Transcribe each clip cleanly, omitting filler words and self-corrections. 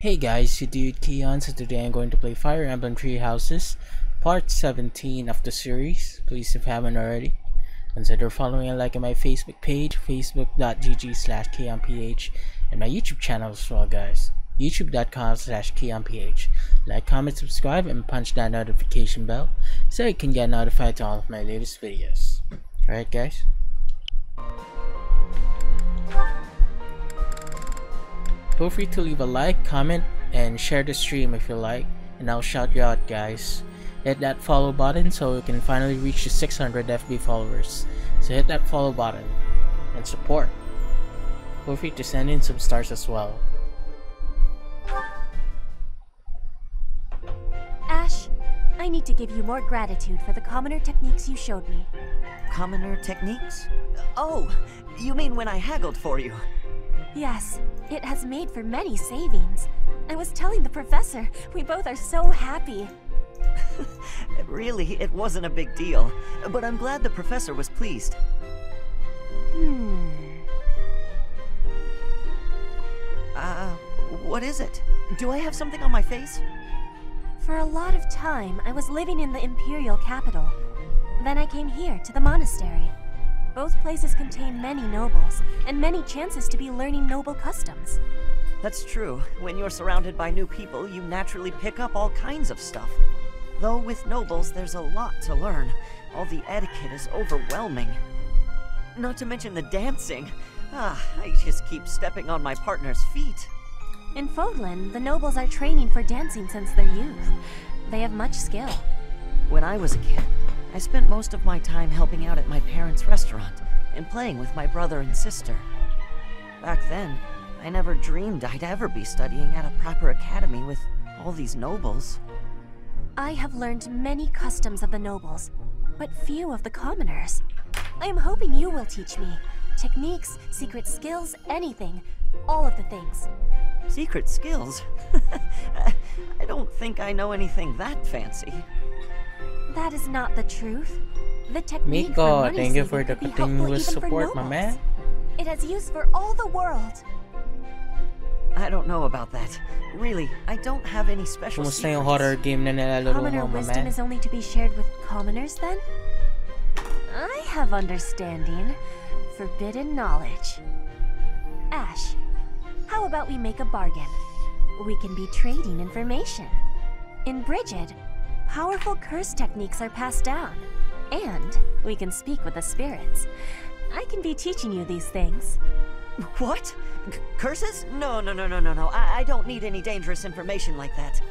Hey guys, you dude Keon. So today I'm going to play Fire Emblem Three Houses, part 17 of the series. Please, if you haven't already, consider following and liking my Facebook page, facebook.gg/KeonPH, and my YouTube channel as well, guys. youtube.com/KeonPH. Like, comment, subscribe, and punch that notification bell so you can get notified to all of my latest videos. Alright, guys? Feel free to leave a like, comment, and share the stream if you like, and I'll shout you out, guys. Hit that follow button so we can finally reach the 600 FB followers. So hit that follow button and support. Feel free to send in some stars as well. Ash, I need to give you more gratitude for the commoner techniques you showed me. Commoner techniques? Oh, you mean when I haggled for you? Yes, it has made for many savings. I was telling the professor, we both are so happy. Really, it wasn't a big deal, but I'm glad the professor was pleased. What is it? Do I have something on my face? For a lot of time, I was living in the Imperial capital. Then I came here, to the monastery. Both places contain many nobles, and many chances to be learning noble customs. That's true. When you're surrounded by new people, you naturally pick up all kinds of stuff. Though with nobles, there's a lot to learn. All the etiquette is overwhelming. Not to mention the dancing. I just keep stepping on my partner's feet. In Fodlan, the nobles are training for dancing since their youth. They have much skill. When I was a kid, I spent most of my time helping out at my parents' restaurant and playing with my brother and sister. Back then, I never dreamed I'd ever be studying at a proper academy with all these nobles. I have learned many customs of the nobles, but few of the commoners. I am hoping you will teach me. Techniques, secret skills, anything. All of the things. Secret skills? I don't think I know anything that fancy. That is not the truth. The technique Miko, for money thank you saving for the could be helpful continuous even for support, my nobles. man. It has use for all the world. I don't know about that. Really, I don't have any special Kumusta yung secrets. horror game na nilalaro Commoner mo, my wisdom man? is only to be shared with commoners, then? I have understanding. Forbidden knowledge. Ash, how about we make a bargain? We can be trading information. In Brigid, powerful curse techniques are passed down. And we can speak with the spirits. I can be teaching you these things. What? Curses? No. I don't need any dangerous information like that.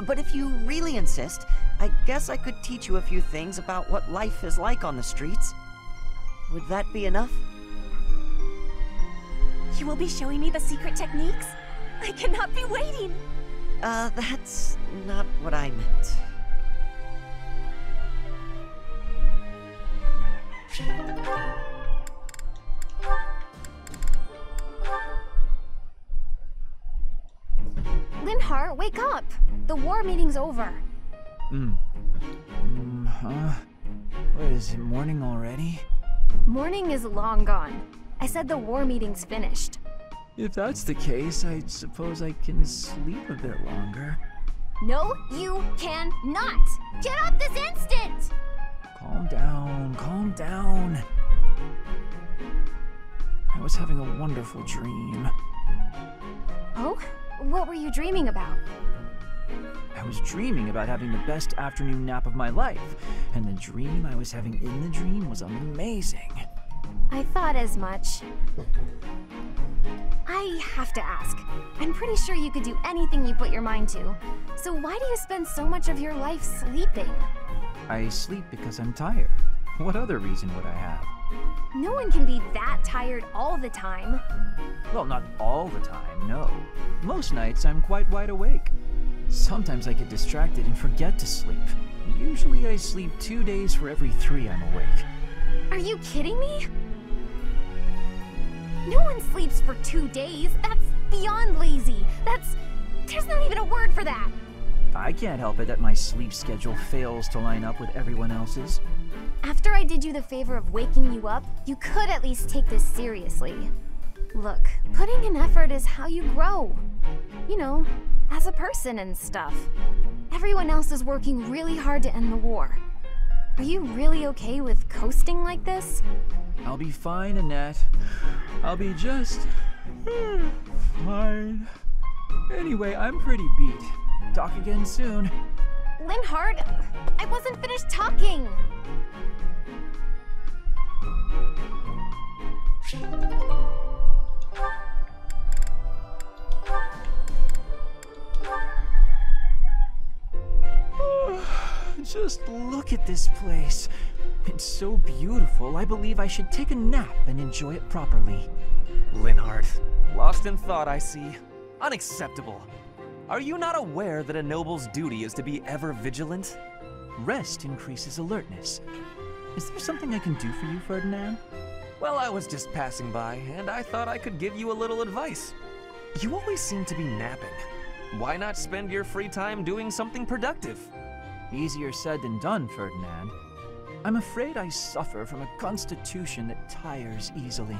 But if you really insist, I guess I could teach you a few things about what life is like on the streets. Would that be enough? You will be showing me the secret techniques? I cannot be waiting! That's not what I meant. Linhart, wake up! The war meeting's over. What is it, morning already? Morning is long gone. I said the war meeting's finished. If that's the case, I suppose I can sleep a bit longer. No, you can not! Get up this instant! Calm down, calm down. I was having a wonderful dream. Oh? What were you dreaming about? I was dreaming about having the best afternoon nap of my life, and the dream I was having in the dream was amazing. I thought as much. I have to ask. I'm pretty sure you could do anything you put your mind to. So why do you spend so much of your life sleeping? I sleep because I'm tired. What other reason would I have? No one can be that tired all the time. Well, not all the time, no. Most nights I'm quite wide awake. Sometimes I get distracted and forget to sleep. Usually I sleep 2 days for every 3 I'm awake. Are you kidding me? No one sleeps for 2 days. That's beyond lazy. There's not even a word for that. I can't help it that my sleep schedule fails to line up with everyone else's. After I did you the favor of waking you up, you could at least take this seriously. Look, putting in effort is how you grow. You know, as a person and stuff. Everyone else is working really hard to end the war. Are you really okay with coasting like this? I'll be fine, Annette. I'll be just fine. Anyway, I'm pretty beat. Talk again soon. Linhart, I wasn't finished talking. Just look at this place. It's so beautiful, I believe I should take a nap and enjoy it properly. Linhart, lost in thought, I see. Unacceptable. Are you not aware that a noble's duty is to be ever vigilant? Rest increases alertness. Is there something I can do for you, Ferdinand? Well, I was just passing by, and I thought I could give you a little advice. You always seem to be napping. Why not spend your free time doing something productive? Easier said than done, Ferdinand. I'm afraid I suffer from a constitution that tires easily.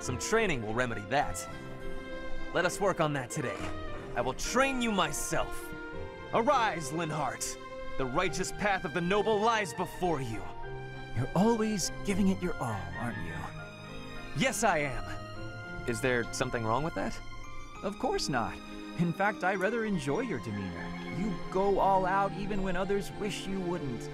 Some training will remedy that. Let us work on that today. I will train you myself. Arise, Linhart. The righteous path of the noble lies before you. You're always giving it your all, aren't you? Yes, I am. Is there something wrong with that? Of course not. In fact, I rather enjoy your demeanor. You go all out even when others wish you wouldn't.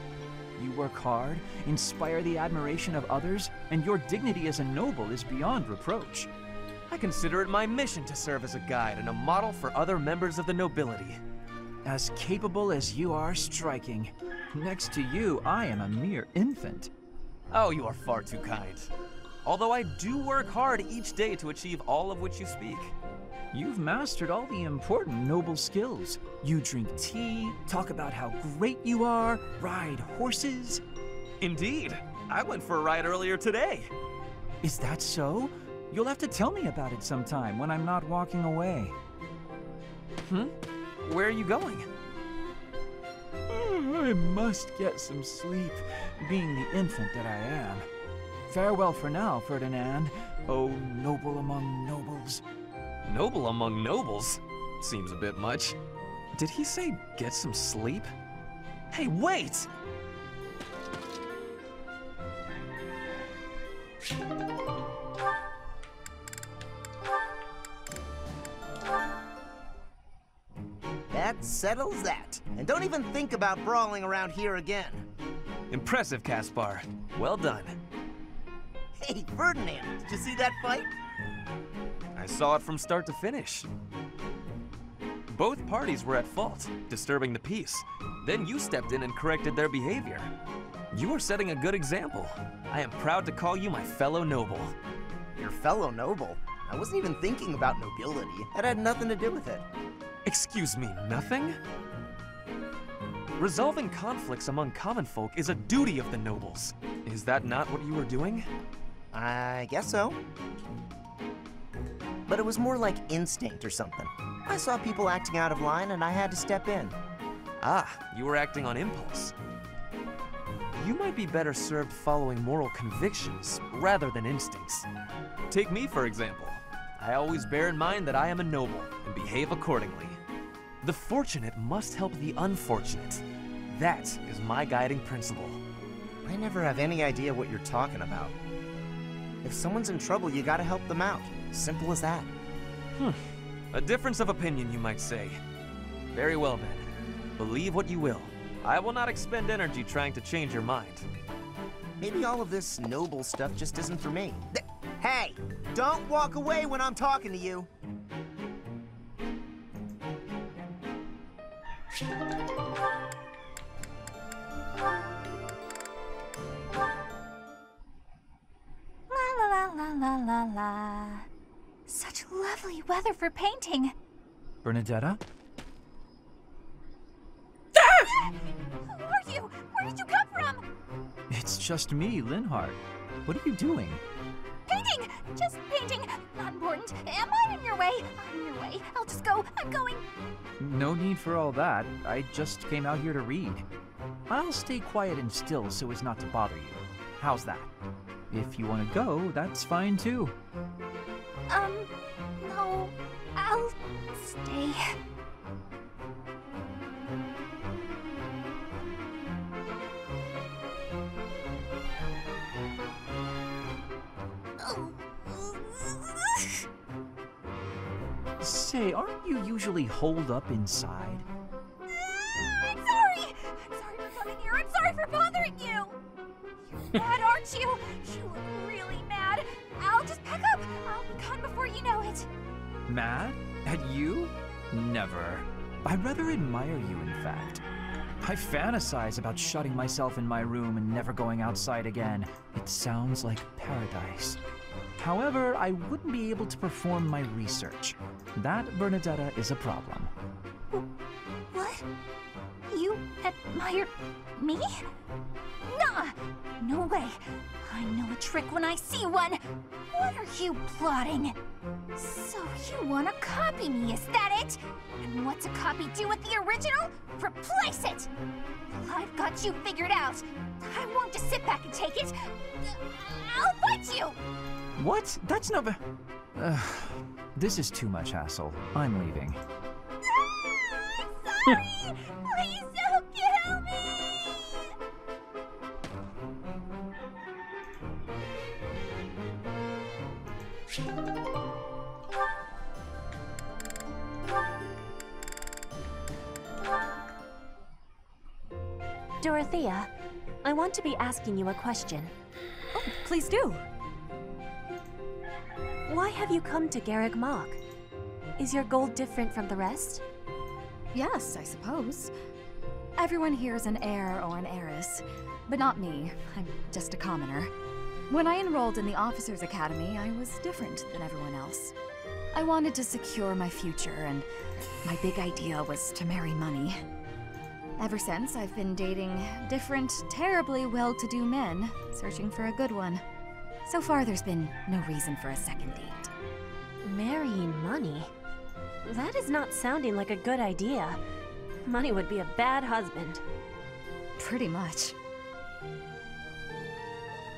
You work hard, inspire the admiration of others, and your dignity as a noble is beyond reproach. I consider it my mission to serve as a guide and a model for other members of the nobility. As capable as you are striking. Next to you, I am a mere infant. Oh, you are far too kind. Although I do work hard each day to achieve all of which you speak. You've mastered all the important noble skills. You drink tea, talk about how great you are, ride horses. Indeed. I went for a ride earlier today. Is that so? You'll have to tell me about it sometime when I'm not walking away. Where are you going? I must get some sleep, being the infant that I am. Farewell for now, Ferdinand, oh noble among nobles. Noble among nobles? Seems a bit much. Did he say get some sleep? Hey, wait! That settles that. And don't even think about brawling around here again. Impressive, Caspar. Well done. Hey, Ferdinand, did you see that fight? I saw it from start to finish. Both parties were at fault, disturbing the peace. Then you stepped in and corrected their behavior. You are setting a good example. I am proud to call you my fellow noble. Your fellow noble? I wasn't even thinking about nobility. That had nothing to do with it. Excuse me, nothing? Resolving conflicts among common folk is a duty of the nobles. Is that not what you were doing? I guess so. But it was more like instinct or something. I saw people acting out of line and I had to step in. Ah, you were acting on impulse. You might be better served following moral convictions rather than instincts. Take me, for example. I always bear in mind that I am a noble and behave accordingly. The fortunate must help the unfortunate. That is my guiding principle. I never have any idea what you're talking about. If someone's in trouble, you gotta help them out. Simple as that. A difference of opinion, you might say. Very well then. Believe what you will. I will not expend energy trying to change your mind. Maybe all of this noble stuff just isn't for me. Hey! Don't walk away when I'm talking to you! La la la la la la. Such lovely weather for painting. Bernadetta? Who are you? Where did you come from? It's just me, Linhart. What are you doing? Painting! Just painting. Not important. Am I in your way? I'm in your way. I'll just go. I'm going. No need for all that. I just came out here to read. I'll stay quiet and still so as not to bother you. How's that? If you want to go, that's fine too. No. I'll Say, aren't you usually holed up inside? I'm sorry! I'm sorry for coming here. I'm sorry for bothering you! You're mad, aren't you? You look really mad. I'll just pack up. I'll be gone before you know it. Mad? At you? Never. I rather admire you, in fact. I fantasize about shutting myself in my room and never going outside again. It sounds like paradise. However, I wouldn't be able to perform my research. That, Bernadetta, is a problem. What? You admire me? Nah! No way! I know a trick when I see one! What are you plotting? So you wanna copy me, is that it? And what's a copy do with the original? Replace it! Well, I've got you figured out. I won't just sit back and take it. I'll fight you! What? That's no... This is too much hassle. I'm leaving. I'm sorry! Please don't kill me! Dorothea, I want to be asking you a question. Oh, please do. Why have you come to Garreg Mach? Is your goal different from the rest? Yes, I suppose. Everyone here is an heir or an heiress, but not me. I'm just a commoner. When I enrolled in the Officers' Academy, I was different than everyone else. I wanted to secure my future, and my big idea was to marry money. Ever since, I've been dating different, terribly well-to-do men, searching for a good one. So far, there's been no reason for a second date. Marrying money? That is not sounding like a good idea. Money would be a bad husband. Pretty much.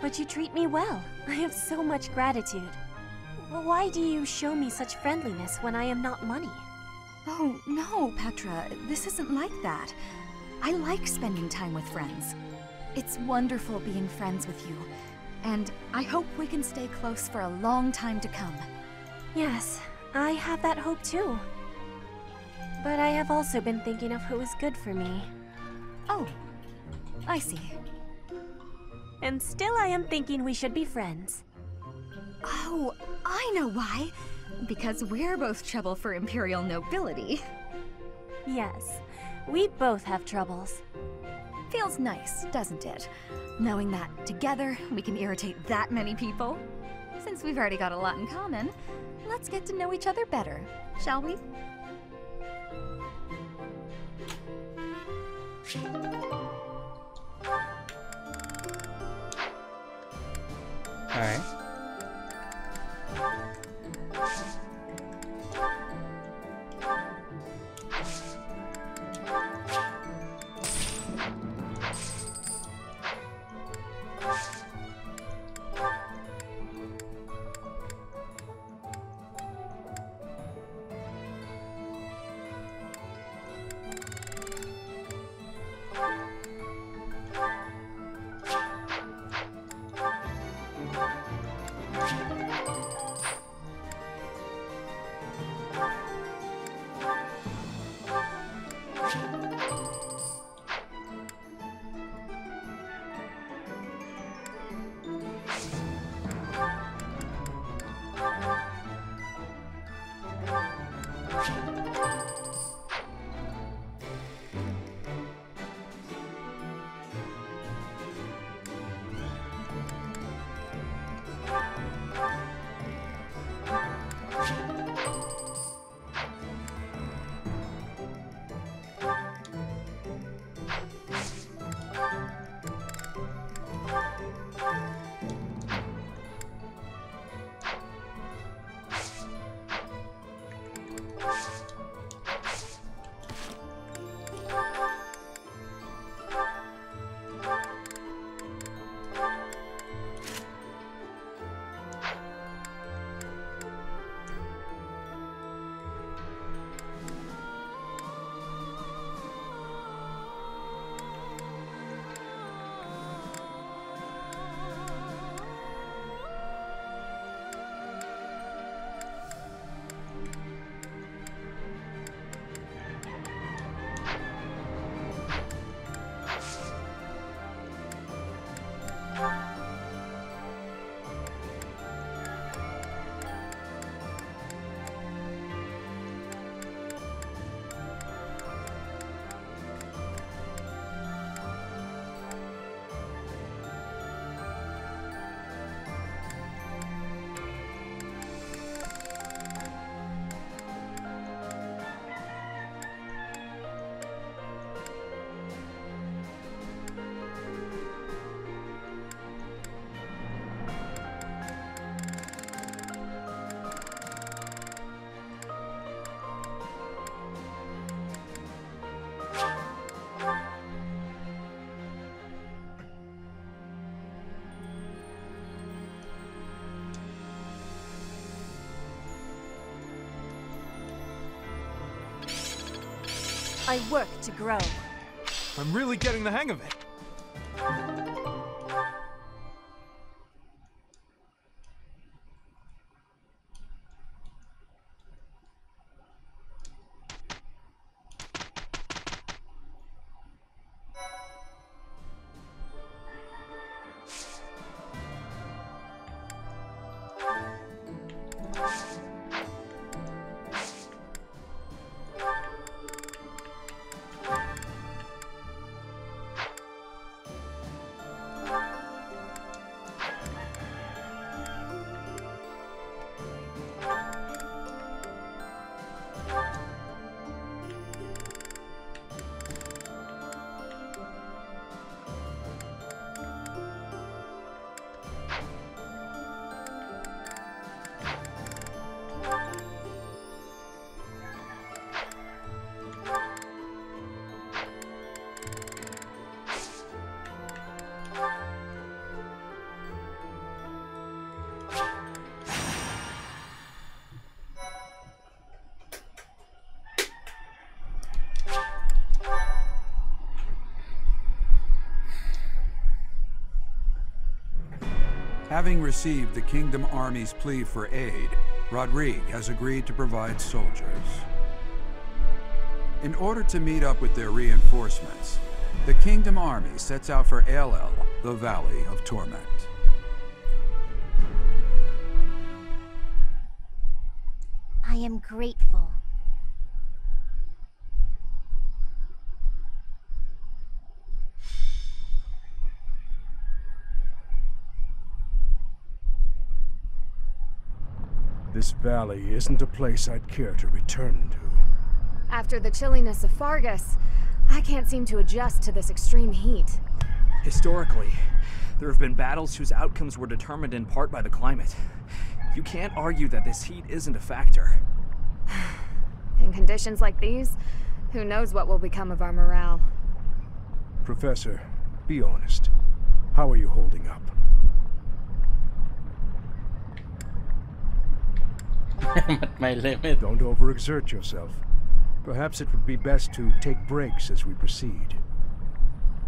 But you treat me well. I have so much gratitude. Why do you show me such friendliness when I am not money? Oh, no, Petra. This isn't like that. I like spending time with friends. It's wonderful being friends with you, and I hope we can stay close for a long time to come. Yes, I have that hope too. But I have also been thinking of who is good for me. Oh, I see. And still I am thinking we should be friends. Oh, I know why. Because we're both trouble for Imperial nobility. Yes, we both have troubles. Feels nice, doesn't it? Knowing that together we can irritate that many people. Since we've already got a lot in common, let's get to know each other better, shall we? Alright. I work to grow. I'm really getting the hang of it. Having received the Kingdom Army's plea for aid, Rodrigue has agreed to provide soldiers. In order to meet up with their reinforcements, the Kingdom Army sets out for Emblem, the Valley of Torment. I am grateful. This valley isn't a place I'd care to return to. After the chilliness of Fargus, I can't seem to adjust to this extreme heat. Historically, there have been battles whose outcomes were determined in part by the climate. You can't argue that this heat isn't a factor. In conditions like these, who knows what will become of our morale. Professor, be honest. How are you holding up? I'm at my limit. Don't overexert yourself. Perhaps it would be best to take breaks as we proceed.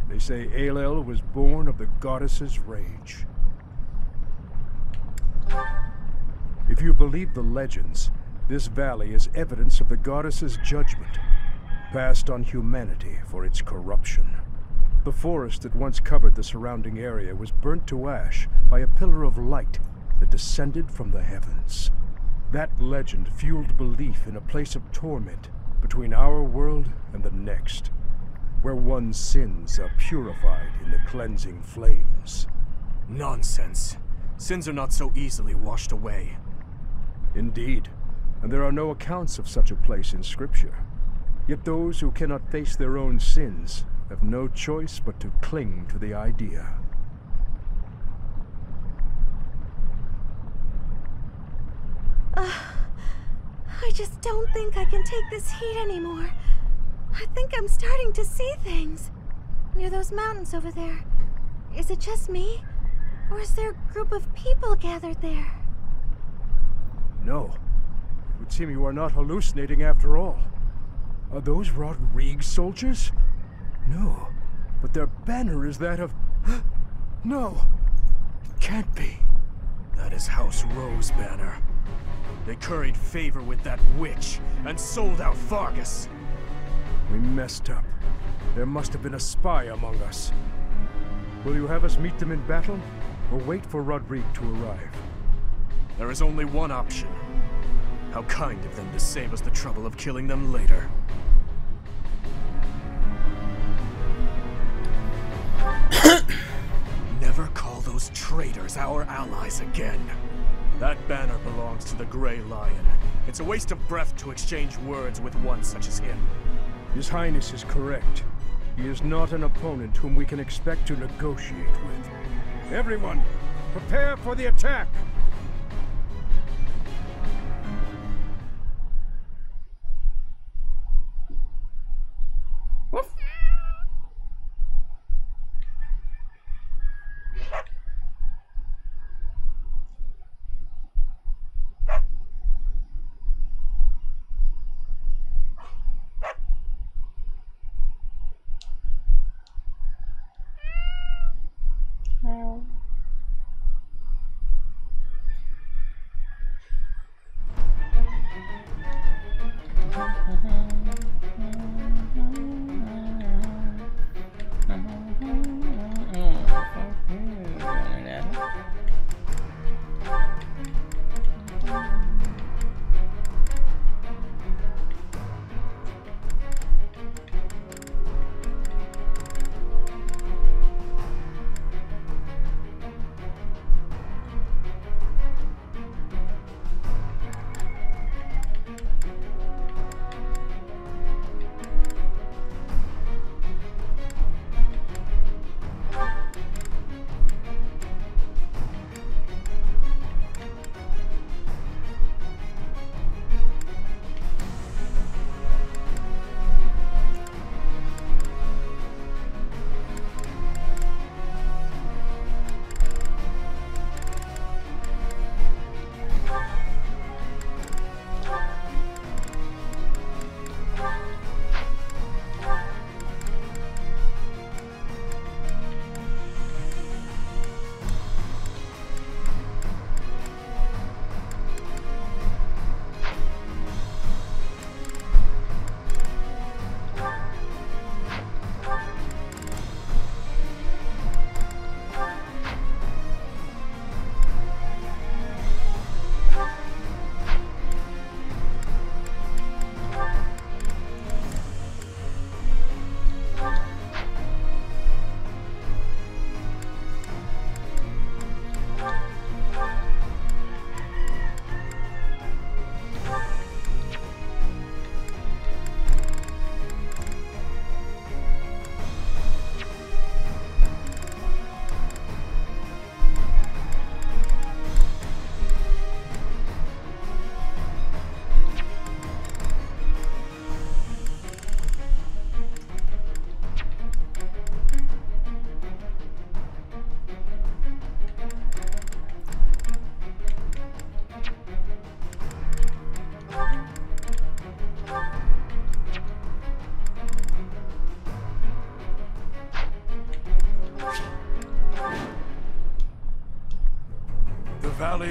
They say Emblem was born of the goddess's rage. If you believe the legends, this valley is evidence of the goddess's judgment, passed on humanity for its corruption. The forest that once covered the surrounding area was burnt to ash by a pillar of light that descended from the heavens. That legend fueled belief in a place of torment between our world and the next, where one's sins are purified in the cleansing flames. Nonsense. Sins are not so easily washed away. Indeed, and there are no accounts of such a place in Scripture. Yet those who cannot face their own sins have no choice but to cling to the idea. I just don't think I can take this heat anymore. I think I'm starting to see things. Near those mountains over there. Is it just me? Or is there a group of people gathered there? No. It would seem you are not hallucinating after all. Are those Rodrigue soldiers? No. But their banner is that of... No. It can't be. That is House Rowe's banner. They curried favor with that witch and sold out Fargus. We messed up. There must have been a spy among us. Will you have us meet them in battle, or wait for Rodrigue to arrive? There is only one option. How kind of them to save us the trouble of killing them later. Never call those traitors our allies again. That banner belongs to the Grey Lion. It's a waste of breath to exchange words with one such as him. His Highness is correct. He is not an opponent whom we can expect to negotiate with. Everyone, prepare for the attack!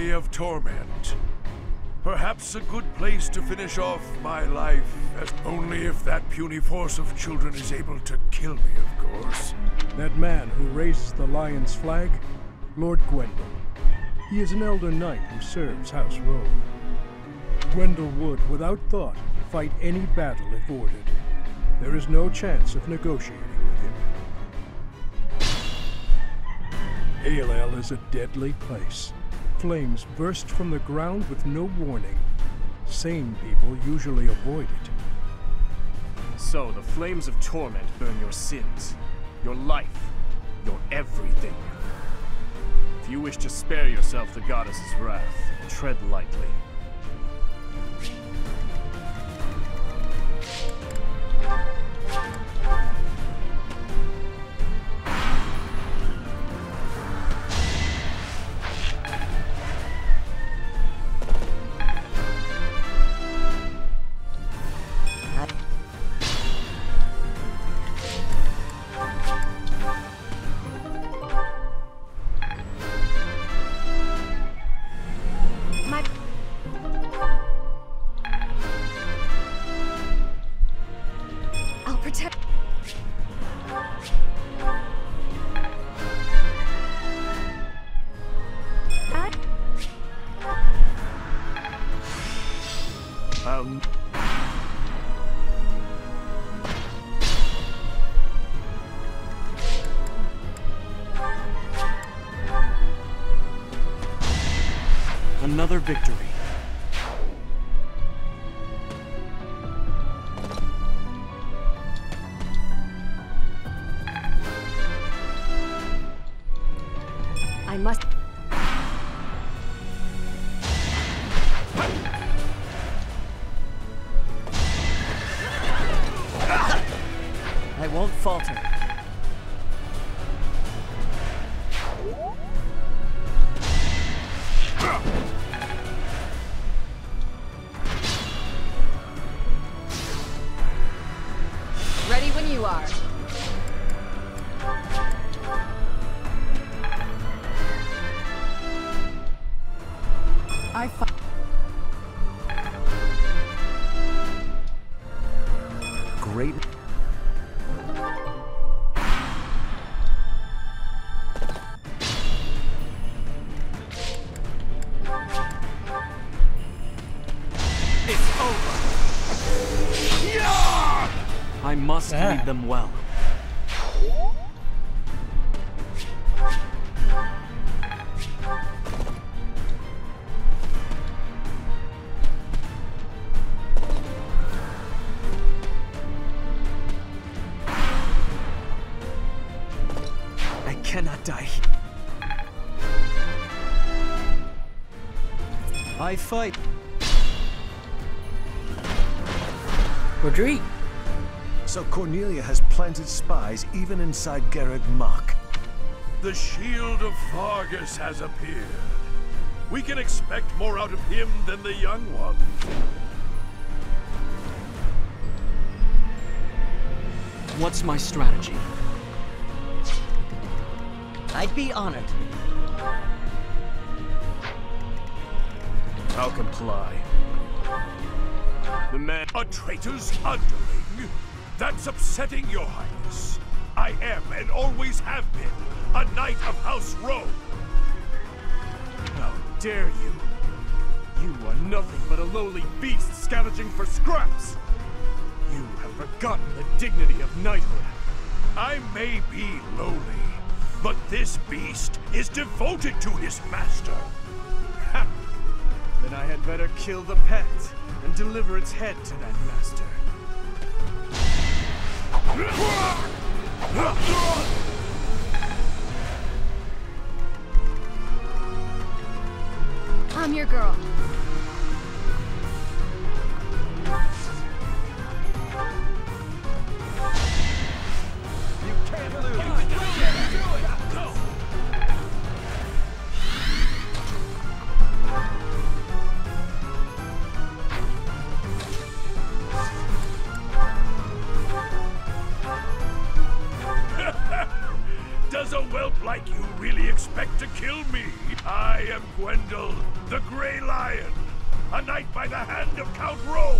Valley of Torment. Perhaps a good place to finish off my life, as only if that puny force of children is able to kill me, of course. That man who raises the lion's flag? Lord Gwendol. He is an elder knight who serves House Rogue. Gwendol would, without thought, fight any battle if ordered. There is no chance of negotiating with him. Alel is a deadly place. Flames burst from the ground with no warning. Sane people usually avoid it. So, the flames of torment burn your sins, your life, your everything. If you wish to spare yourself the goddess's wrath, tread lightly. Another victory. I must... I won't falter. Ready when you are. Great. It's over. I must lead them well. I cannot die. I fight. Rodrigue. So Cornelia has planted spies even inside Garreg Mach. The shield of Fargus has appeared. We can expect more out of him than the young one. What's my strategy? I'd be honored. I'll comply. The man— A traitor's underling? That's upsetting, Your Highness. I am, and always have been, a knight of House Rogue. How dare you! You are nothing but a lowly beast scavenging for scraps! You have forgotten the dignity of knighthood. I may be lowly, but this beast is devoted to his master. Ha! Then I had better kill the pet and deliver its head to that master. I'm your girl. You can't lose. Does a whelp like you really expect to kill me? I am Gwendol, the Grey Lion, a knight by the hand of Count Rowe.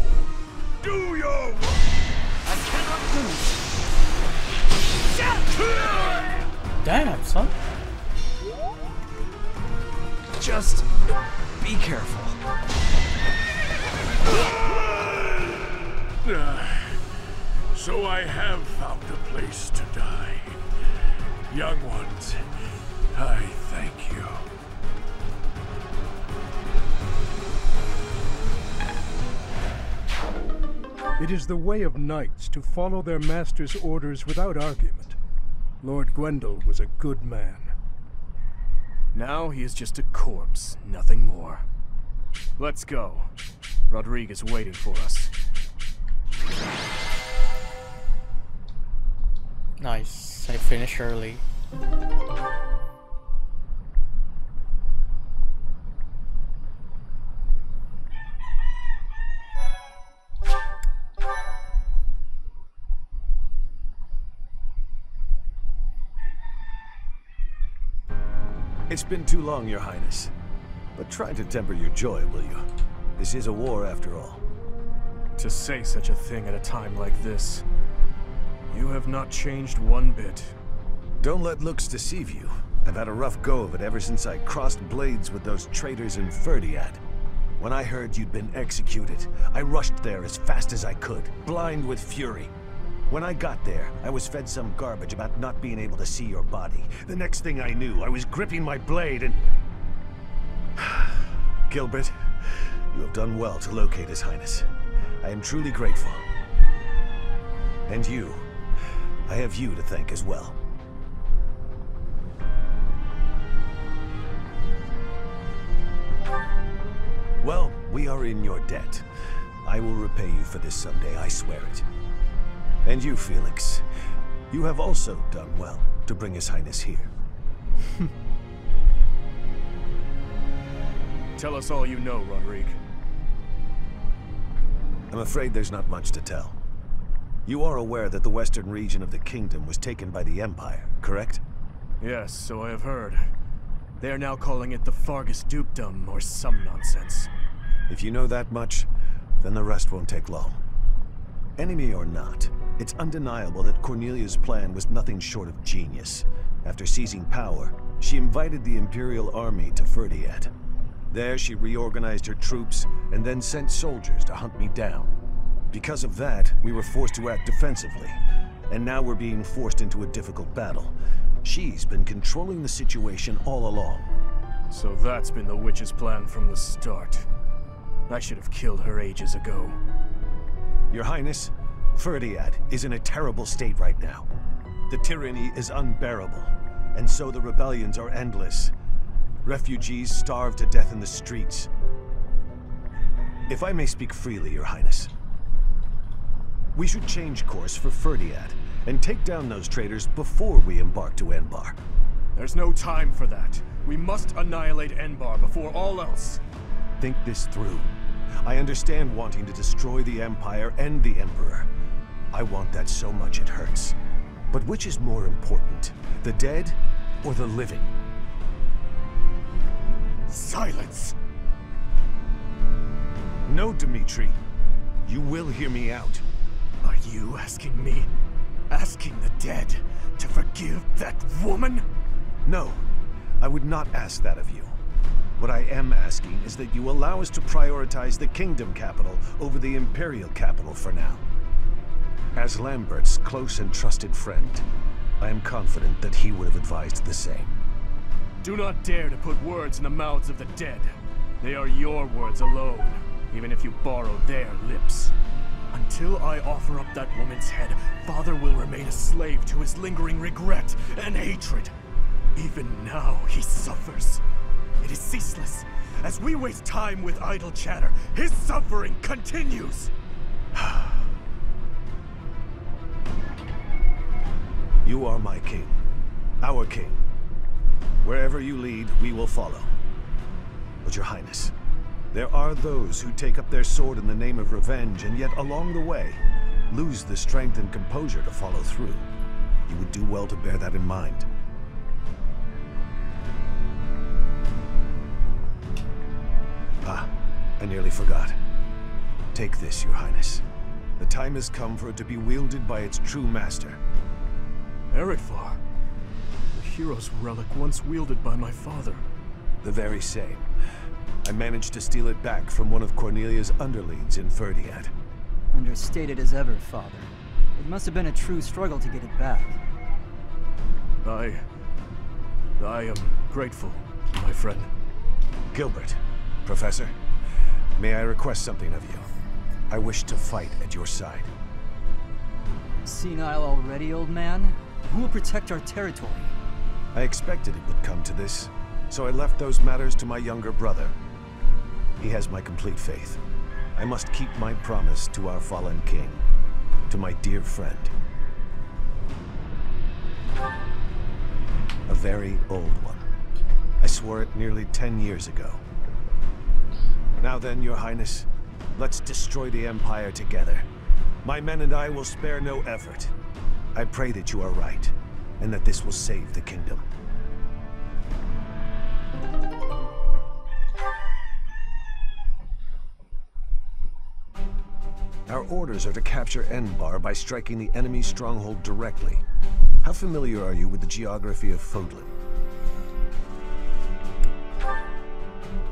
Do your work. I cannot lose. Damn, son. Just be careful. So I have found a place to die. Young ones, I thank you. It is the way of knights to follow their master's orders without argument. Lord Gwendol was a good man. Now he is just a corpse, nothing more. Let's go. Rodrigue is waiting for us. Nice. I finished early. It's been too long, Your Highness. But try to temper your joy, will you? This is a war, after all. To say such a thing at a time like this. You have not changed one bit. Don't let looks deceive you. I've had a rough go of it ever since I crossed blades with those traitors in Ferdiad. When I heard you'd been executed, I rushed there as fast as I could, blind with fury. When I got there, I was fed some garbage about not being able to see your body. The next thing I knew, I was gripping my blade and... Gilbert, you have done well to locate His Highness. I am truly grateful. And you, I have you to thank as well. Well, we are in your debt. I will repay you for this someday, I swear it. And you, Felix, you have also done well to bring His Highness here. Tell us all you know, Rodrigue. I'm afraid there's not much to tell. You are aware that the western region of the kingdom was taken by the Empire, correct? Yes, so I have heard. They are now calling it the Fargus Dukedom, or some nonsense. If you know that much, then the rest won't take long. Enemy or not, it's undeniable that Cornelia's plan was nothing short of genius. After seizing power, she invited the Imperial Army to Ferdiad. There she reorganized her troops and then sent soldiers to hunt me down. Because of that, we were forced to act defensively, and now we're being forced into a difficult battle. She's been controlling the situation all along. So that's been the witch's plan from the start. I should have killed her ages ago. Your Highness, Ferdiad is in a terrible state right now. The tyranny is unbearable, and so the rebellions are endless. Refugees starve to death in the streets. If I may speak freely, Your Highness, we should change course for Ferdiad and take down those traitors before we embark to Enbar. There's no time for that. We must annihilate Enbar before all else. Think this through. I understand wanting to destroy the Empire and the Emperor. I want that so much it hurts. But which is more important, the dead or the living? Silence! No, Dimitri. You will hear me out. Are you asking me? Asking the dead to forgive that woman? No, I would not ask that of you. What I am asking is that you allow us to prioritize the kingdom capital over the imperial capital for now. As Lambert's close and trusted friend, I am confident that he would have advised the same. Do not dare to put words in the mouths of the dead. They are your words alone, even if you borrow their lips. Until I offer up that woman's head, Father will remain a slave to his lingering regret and hatred. Even now, he suffers. It is ceaseless. As we waste time with idle chatter, his suffering continues. You are my king. Our king. Wherever you lead, we will follow. But Your Highness, there are those who take up their sword in the name of revenge, and yet along the way, lose the strength and composure to follow through. You would do well to bear that in mind. Ah, I nearly forgot. Take this, Your Highness. The time has come for it to be wielded by its true master. Eretvar. The hero's relic once wielded by my father. The very same. I managed to steal it back from one of Cornelia's underlings in Ferdiad. Understated as ever, Father. It must have been a true struggle to get it back. I am grateful, my friend. Gilbert, Professor, may I request something of you? I wish to fight at your side. Senile already, old man? Who will protect our territory? I expected it would come to this, so I left those matters to my younger brother. He has my complete faith. I must keep my promise to our fallen king, to my dear friend. A very old one. I swore it nearly 10 years ago. Now then, Your Highness, let's destroy the Empire together. My men and I will spare no effort. I pray that you are right, and that this will save the kingdom. Our orders are to capture Enbar by striking the enemy's stronghold directly. How familiar are you with the geography of Fodlan?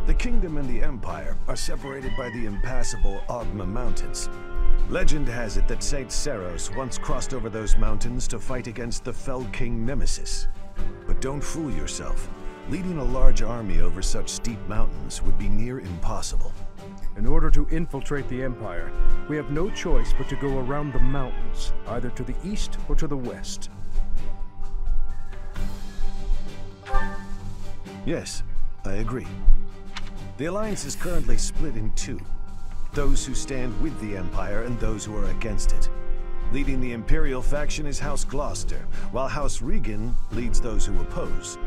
The kingdom and the empire are separated by the impassable Ogma Mountains. Legend has it that Saint Seros once crossed over those mountains to fight against the fell king Nemesis. But don't fool yourself. Leading a large army over such steep mountains would be near impossible. In order to infiltrate the Empire, we have no choice but to go around the mountains, either to the east or to the west. Yes, I agree. The Alliance is currently split in two. Those who stand with the Empire and those who are against it. Leading the Imperial faction is House Gloucester, while House Regan leads those who oppose.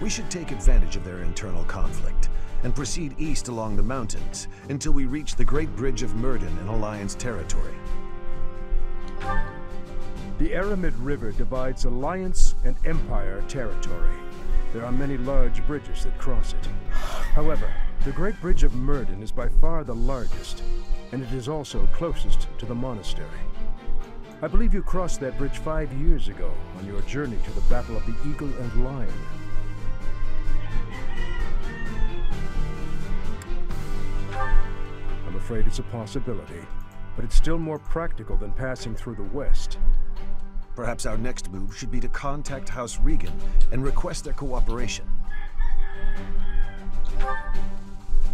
We should take advantage of their internal conflict and proceed east along the mountains until we reach the Great Bridge of Myrden in Alliance territory. The Aramid River divides Alliance and Empire territory. There are many large bridges that cross it. However, the Great Bridge of Myrden is by far the largest, and it is also closest to the monastery. I believe you crossed that bridge 5 years ago on your journey to the Battle of the Eagle and Lion. I'm afraid it's a possibility, but it's still more practical than passing through the west. Perhaps our next move should be to contact House Regan and request their cooperation.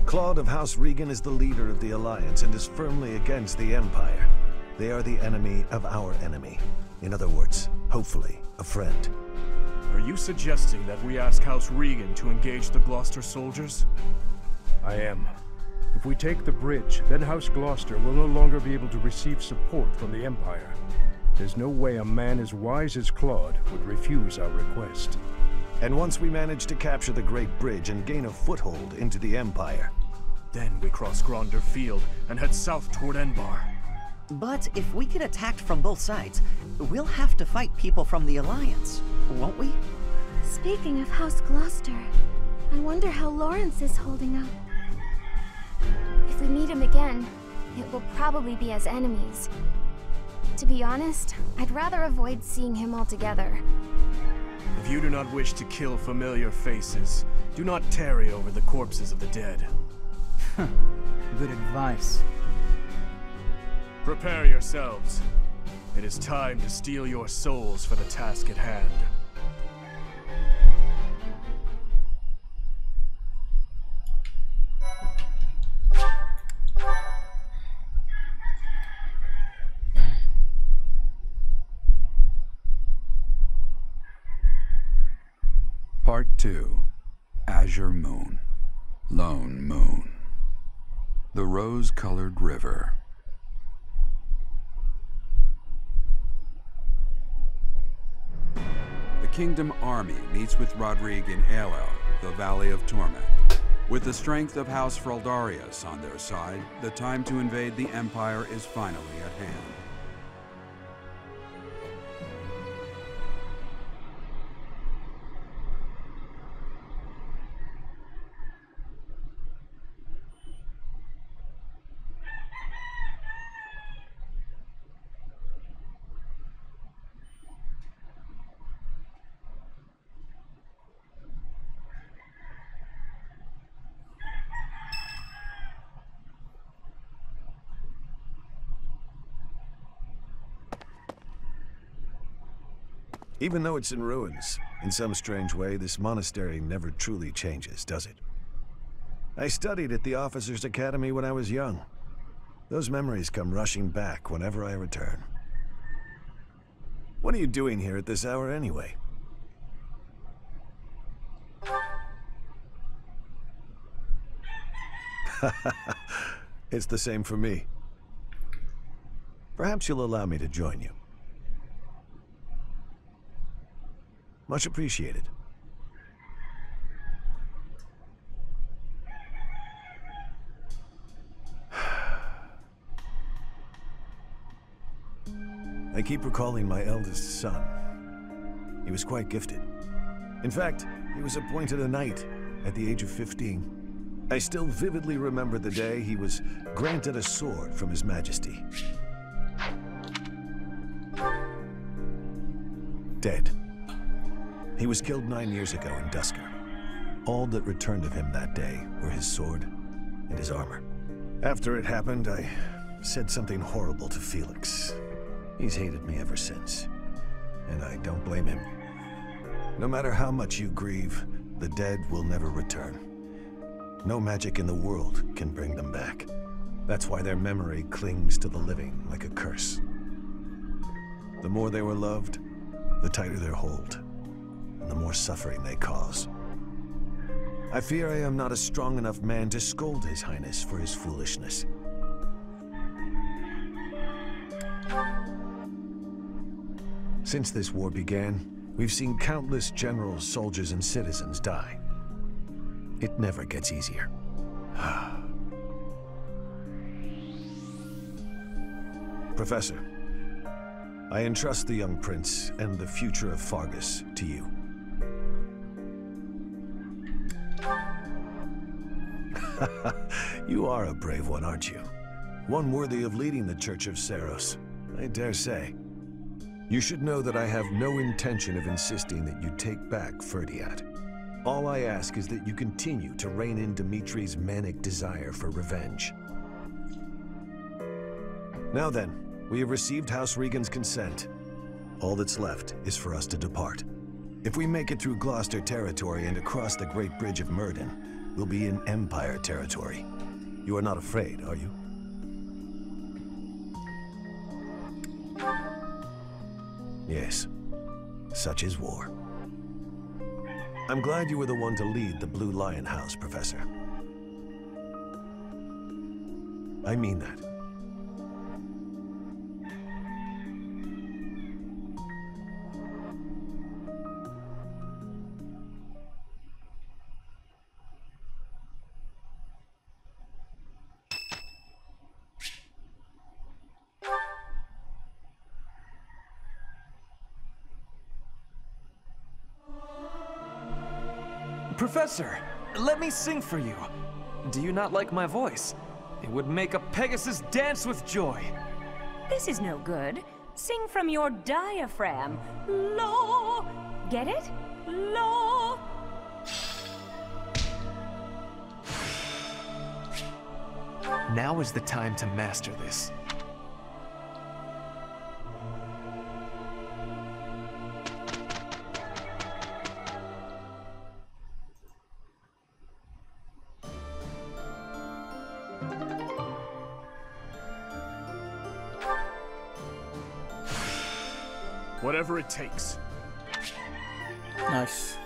Claude of House Regan is the leader of the Alliance and is firmly against the Empire. They are the enemy of our enemy. In other words, hopefully, a friend. Are you suggesting that we ask House Regan to engage the Gloucester soldiers? I am. If we take the bridge, then House Gloucester will no longer be able to receive support from the Empire. There's no way a man as wise as Claude would refuse our request. And once we manage to capture the Great Bridge and gain a foothold into the Empire, then we cross Gronder Field and head south toward Enbar. But if we get attacked from both sides, we'll have to fight people from the Alliance, won't we? Speaking of House Gloucester, I wonder how Lawrence is holding up. If we meet him again, it will probably be as enemies. To be honest, I'd rather avoid seeing him altogether. If you do not wish to kill familiar faces, do not tarry over the corpses of the dead. Good advice. Prepare yourselves. It is time to steal your souls for the task at hand. Part 2. Azure Moon. Lone Moon. The Rose-Colored River. The Kingdom Army meets with Rodrigue in Aelel, the Valley of Torment. With the strength of House Fraldarius on their side, the time to invade the Empire is finally at hand. Even though it's in ruins, in some strange way, this monastery never truly changes, does it? I studied at the Officers' Academy when I was young. Those memories come rushing back whenever I return. What are you doing here at this hour anyway? It's the same for me. Perhaps you'll allow me to join you. Much appreciated. I keep recalling my eldest son. He was quite gifted. In fact, he was appointed a knight at the age of 15. I still vividly remember the day he was granted a sword from His Majesty. Dead. He was killed 9 years ago in Dusker. All that returned of him that day were his sword and his armor. After it happened, I said something horrible to Felix. He's hated me ever since, and I don't blame him. No matter how much you grieve, the dead will never return. No magic in the world can bring them back. That's why their memory clings to the living like a curse. The more they were loved, the tighter their hold, and the more suffering they cause. I fear I am not a strong enough man to scold His Highness for his foolishness. Since this war began, we've seen countless generals, soldiers, and citizens die. It never gets easier. Professor, I entrust the young prince and the future of Fargus to you. You are a brave one, aren't you? One worthy of leading the Church of Seiros, I dare say. You should know that I have no intention of insisting that you take back Ferdiad. All I ask is that you continue to rein in Dimitri's manic desire for revenge. Now then, we have received House Regan's consent. All that's left is for us to depart. If we make it through Gloucester territory and across the Great Bridge of Myrden, we'll be in Empire territory. You are not afraid, are you? Yes, such is war. I'm glad you were the one to lead the Blue Lion House, Professor. I mean that. Professor, let me sing for you. Do you not like my voice? It would make a Pegasus dance with joy. This is no good. Sing from your diaphragm. Lo! Get it? Lo! Now is the time to master this. Whatever it takes. Nice.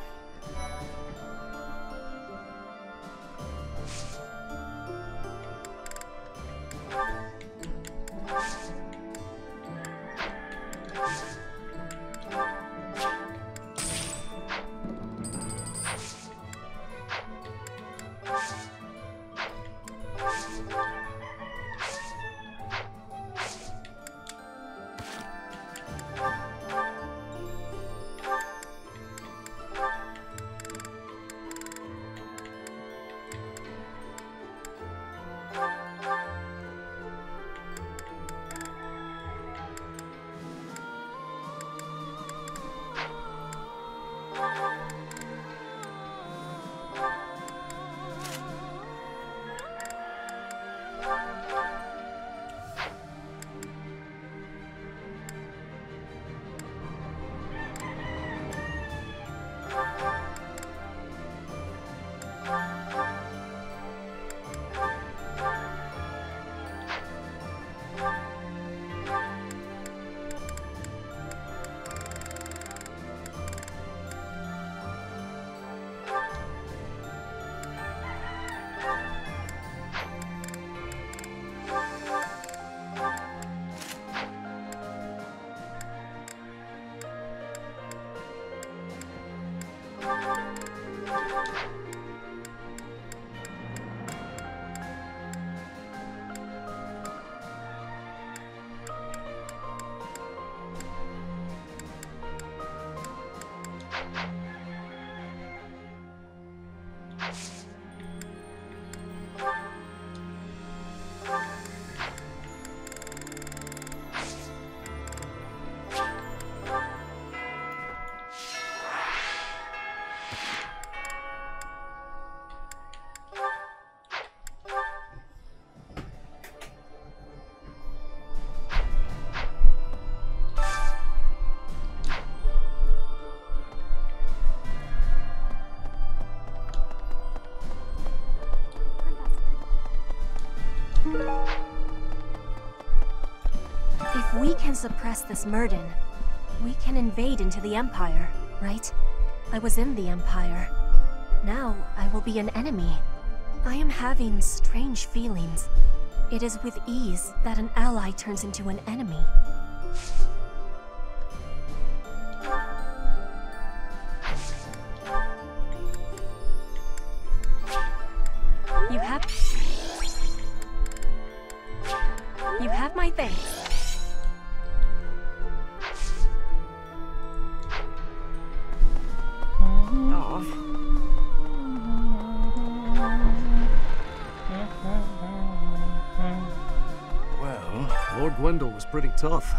can suppress this Murden, we can invade into the Empire, right? I was in the Empire. Now I will be an enemy. I am having strange feelings. It is with ease that an ally turns into an enemy. You have my thanks. Well, Lord Gwendol was pretty tough.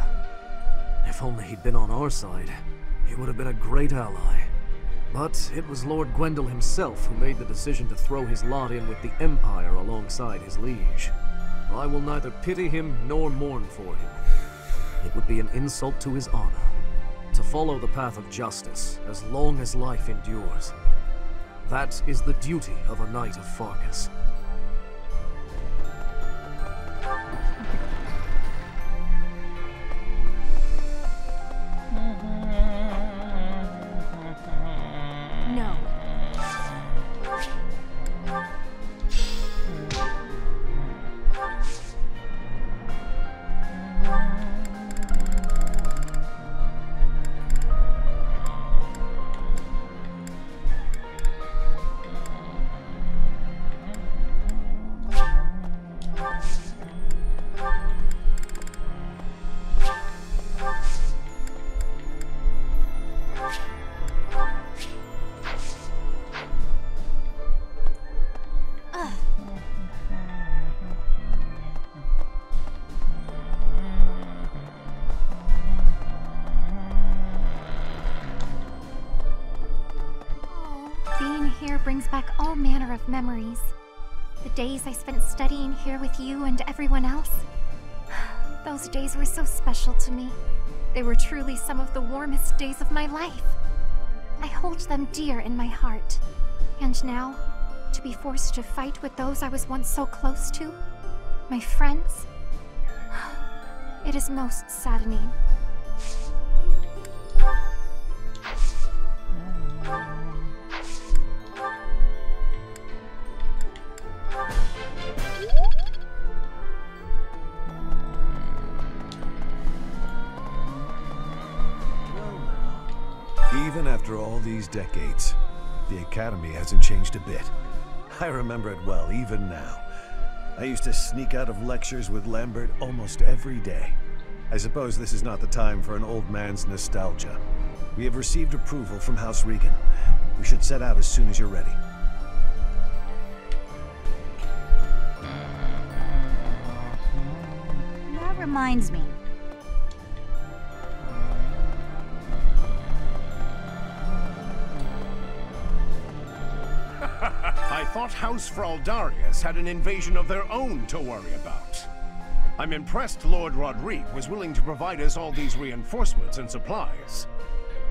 If only he'd been on our side, he would have been a great ally. But it was Lord Gwendol himself who made the decision to throw his lot in with the Empire alongside his liege. I will neither pity him nor mourn for him. It would be an insult to his honor to follow the path of justice as long as life endures. That is the duty of a Knight of Farkas. No. Brings back all manner of memories. The days I spent studying here with you and everyone else. Those days were so special to me. They were truly some of the warmest days of my life. I hold them dear in my heart. And now, to be forced to fight with those I was once so close to, my friends, it is most saddening. Even after all these decades, the Academy hasn't changed a bit. I remember it well, even now. I used to sneak out of lectures with Lambert almost every day. I suppose this is not the time for an old man's nostalgia. We have received approval from House Regan. We should set out as soon as you're ready. That reminds me. I thought House Fraldarius had an invasion of their own to worry about. I'm impressed Lord Rodrigue was willing to provide us all these reinforcements and supplies.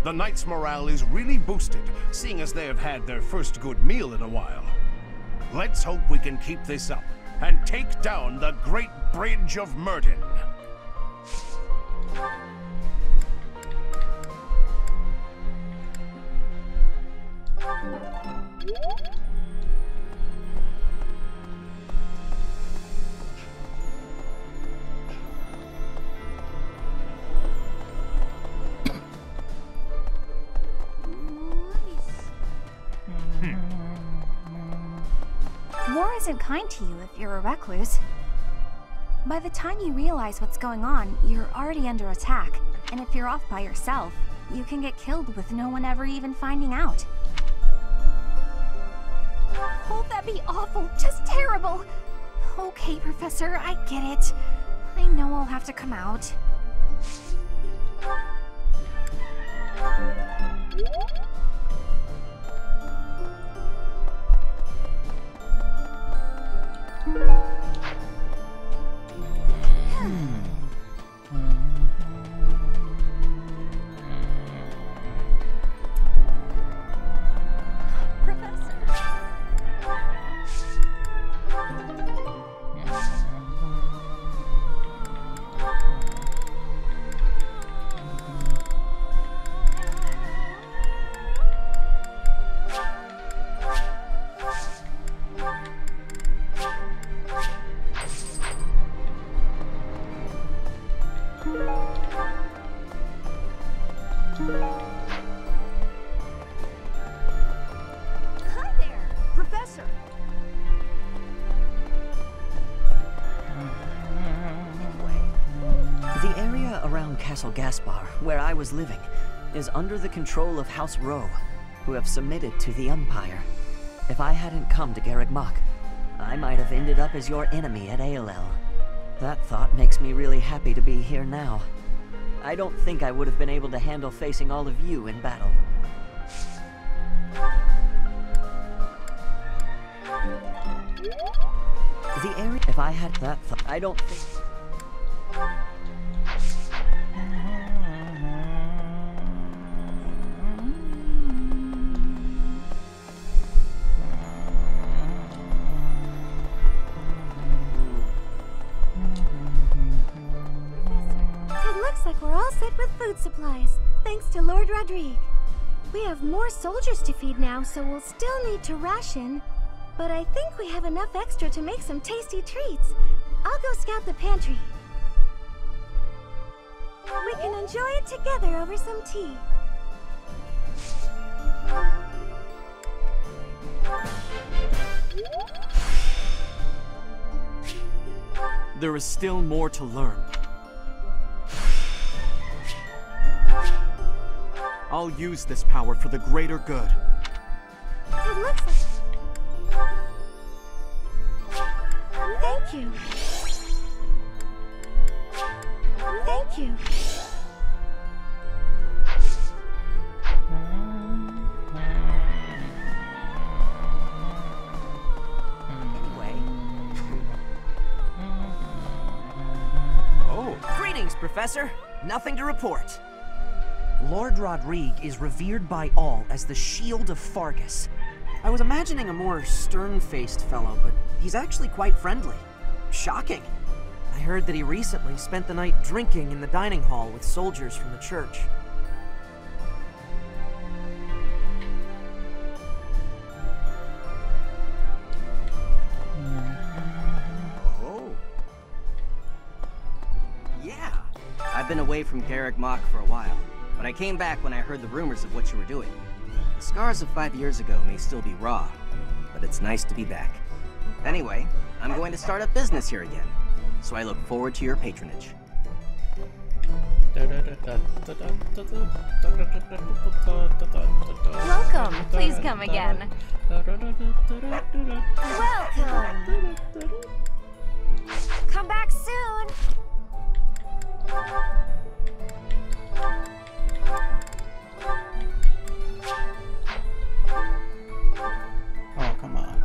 The Knights' morale is really boosted, seeing as they have had their first good meal in a while. Let's hope we can keep this up, and take down the Great Bridge of Murden. War isn't kind to you if you're a recluse. By the time you realize what's going on, you're already under attack. And if you're off by yourself, you can get killed with no one ever even finding out. Oh, that'd be awful. Just terrible. Okay, Professor, I get it. I know I'll have to come out. Hi there, Professor. The area around Castle Gaspar, where I was living, is under the control of House Rowe, who have submitted to the Empire. If I hadn't come to Garreg Mach, I might have ended up as your enemy at Aelel. That thought makes me really happy to be here now. I don't think I would have been able to handle facing all of you in battle. The area... If I had that thought... I don't think... Looks like we're all set with food supplies, thanks to Lord Rodrigue. We have more soldiers to feed now, so we'll still need to ration. But I think we have enough extra to make some tasty treats. I'll go scout the pantry. We can enjoy it together over some tea. There is still more to learn. I'll use this power for the greater good. It looks like... Thank you. Thank you. Oh, greetings, Professor. Nothing to report. Lord Rodrigue is revered by all as the Shield of Fargus. I was imagining a more stern-faced fellow, but he's actually quite friendly. Shocking. I heard that he recently spent the night drinking in the dining hall with soldiers from the church. Oh. Yeah. I've been away from Garreg Mach for a while. But I came back when I heard the rumors of what you were doing. The scars of 5 years ago may still be raw, but it's nice to be back. Anyway, I'm going to start up business here again, so I look forward to your patronage. Welcome. Please come again. Welcome. Come back soon. Oh, come on.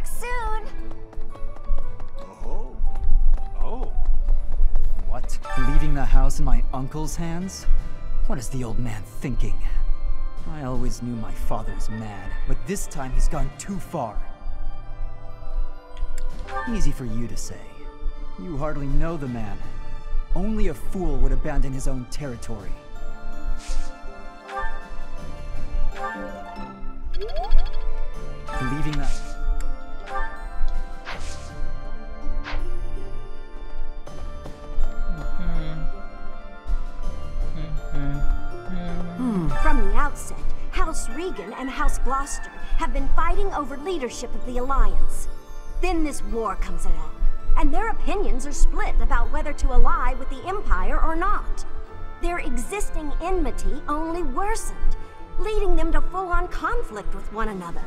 soon. Oh. What? Leaving the house in my uncle's hands? What is the old man thinking? I always knew my father was mad, but this time he's gone too far. Easy for you to say. You hardly know the man. Only a fool would abandon his own territory. Leaving that... From the outset, House Regan and House Gloucester have been fighting over leadership of the Alliance. Then this war comes along, and their opinions are split about whether to ally with the Empire or not. Their existing enmity only worsened, leading them to full-on conflict with one another.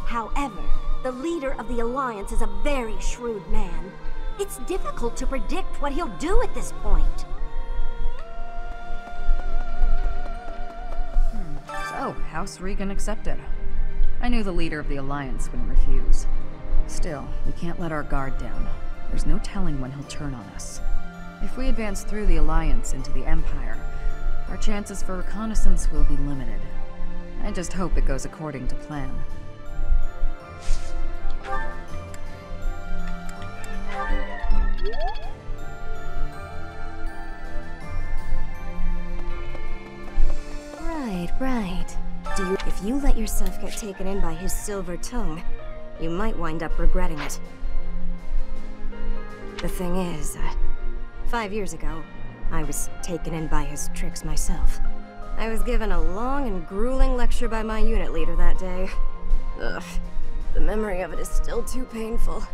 However, the leader of the Alliance is a very shrewd man. It's difficult to predict what he'll do at this point. So, House Regan accepted. I knew the leader of the Alliance wouldn't refuse. Still, we can't let our guard down. There's no telling when he'll turn on us. If we advance through the Alliance into the Empire, our chances for reconnaissance will be limited. I just hope it goes according to plan. Right. If you let yourself get taken in by his silver tongue, you might wind up regretting it. The thing is, 5 years ago, I was taken in by his tricks myself. I was given a long and grueling lecture by my unit leader that day. Ugh, the memory of it is still too painful.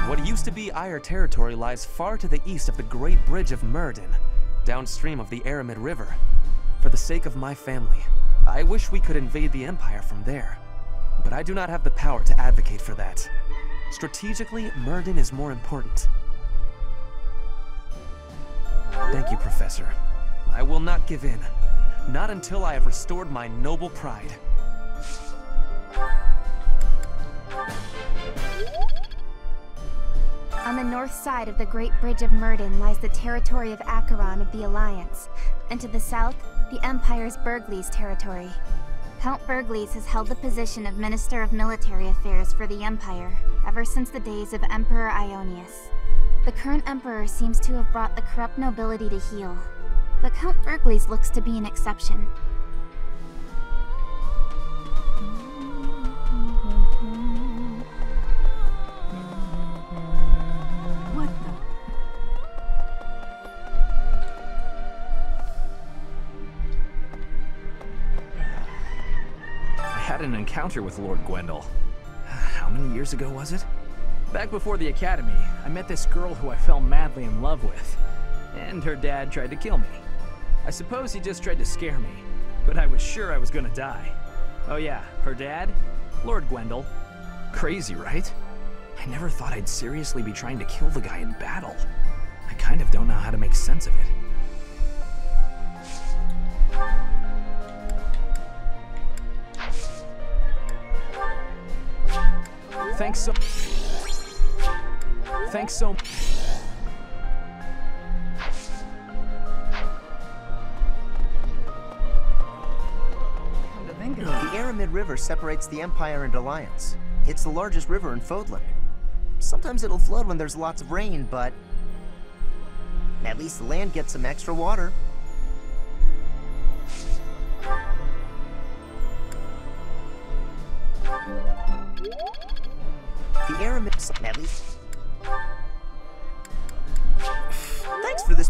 What used to be Eyre territory lies far to the east of the Great Bridge of Myrddin, downstream of the Aramid River. For the sake of my family, I wish we could invade the Empire from there. But I do not have the power to advocate for that. Strategically, Myrddin is more important. Thank you, Professor. I will not give in. Not until I have restored my noble pride. On the north side of the Great Bridge of Myrddin lies the territory of Acheron of the Alliance, and to the south, the Empire's Burgleys territory. Count Burgleys has held the position of Minister of Military Affairs for the Empire ever since the days of Emperor Ionius. The current Emperor seems to have brought the corrupt nobility to heel, but Count Burgleys looks to be an exception. I had an encounter with Lord Gwendol. How many years ago was it? Back before the academy, I met this girl who I fell madly in love with. And her dad tried to kill me. I suppose he just tried to scare me, but I was sure I was gonna die. Oh yeah, her dad? Lord Gwendol. Crazy, right? I never thought I'd seriously be trying to kill the guy in battle. I kind of don't know how to make sense of it. Thanks so much. The Aramid River separates the Empire and Alliance. It's the largest river in Fodlan. Sometimes it'll flood when there's lots of rain, but at least the land gets some extra water. The Aramid... at least... Thanks for this...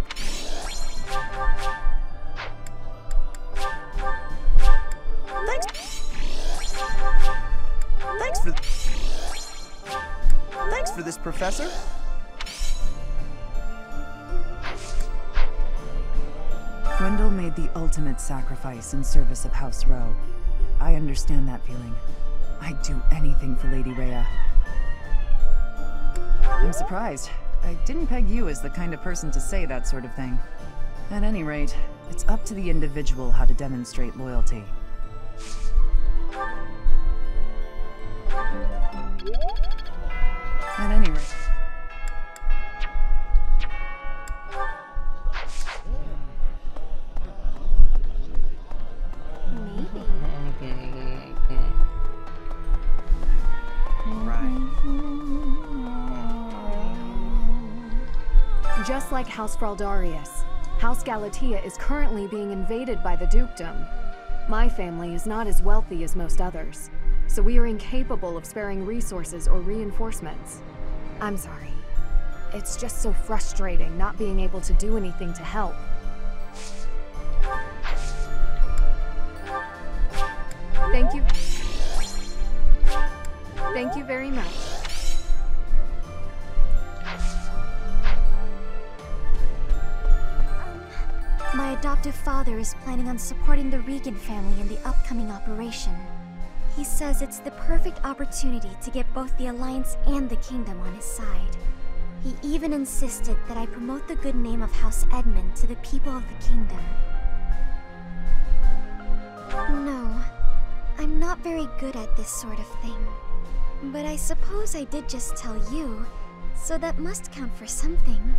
Thanks for this, Professor. Gwendol made the ultimate sacrifice in service of House Rowe. I understand that feeling. I'd do anything for Lady Rhea. I'm surprised. I didn't peg you as the kind of person to say that sort of thing. At any rate, it's up to the individual how to demonstrate loyalty. At any rate... Just like House Fraldarius, House Galatea is currently being invaded by the dukedom. My family is not as wealthy as most others, so we are incapable of sparing resources or reinforcements. I'm sorry. It's just so frustrating not being able to do anything to help. Thank you. Thank you very much. My adoptive father is planning on supporting the Regan family in the upcoming operation. He says it's the perfect opportunity to get both the Alliance and the Kingdom on his side. He even insisted that I promote the good name of House Edmund to the people of the Kingdom. No, I'm not very good at this sort of thing. But I suppose I did just tell you, so that must count for something.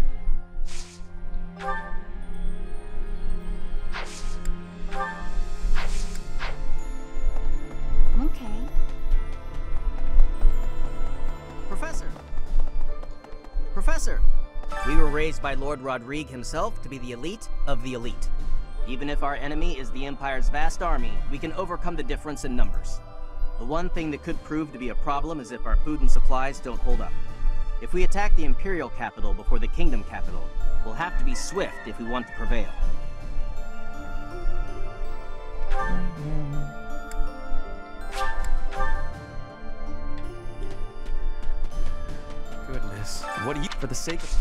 Okay. Professor! We were raised by Lord Rodrigue himself to be the elite of the elite. Even if our enemy is the Empire's vast army, we can overcome the difference in numbers. The one thing that could prove to be a problem is if our food and supplies don't hold up. If we attack the Imperial capital before the Kingdom capital, we'll have to be swift if we want to prevail. Goodness, what do you, for the sake of...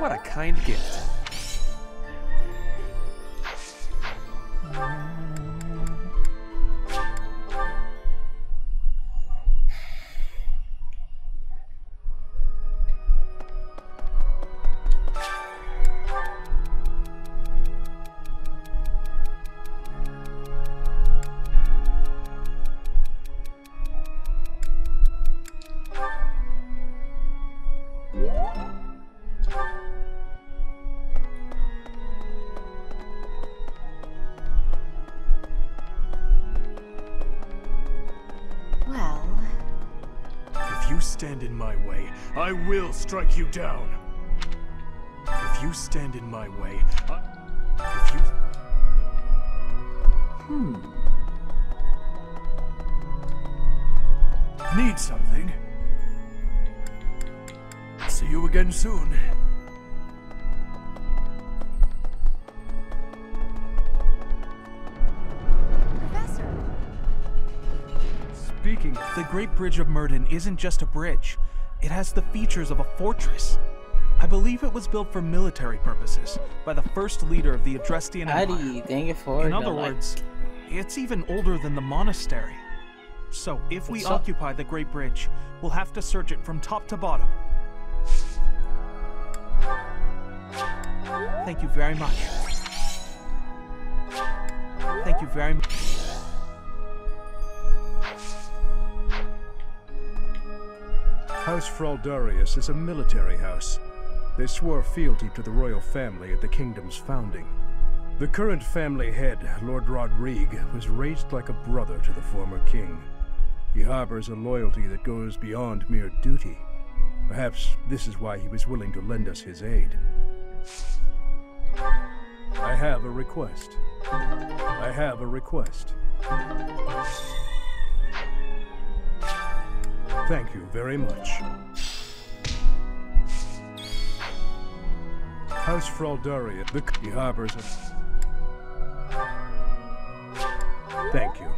What a kind gift. Stand in my way, I will strike you down. If you stand in my way, if you... Need something? See you again soon. Speaking, the Great Bridge of Murden isn't just a bridge. It has the features of a fortress. I believe it was built for military purposes by the first leader of the Adrestian Empire. Thank you for In other words, it's even older than the monastery. So, if we occupy the Great Bridge, we'll have to search it from top to bottom. Thank you very much. Thank you very much. House Fraldarius is a military house. They swore fealty to the royal family at the kingdom's founding. The current family head, Lord Rodrigue, was raised like a brother to the former king. He harbors a loyalty that goes beyond mere duty. Perhaps this is why he was willing to lend us his aid. I have a request. I have a request. Thank you very much. House Fraldarius, the harbors of... Thank you.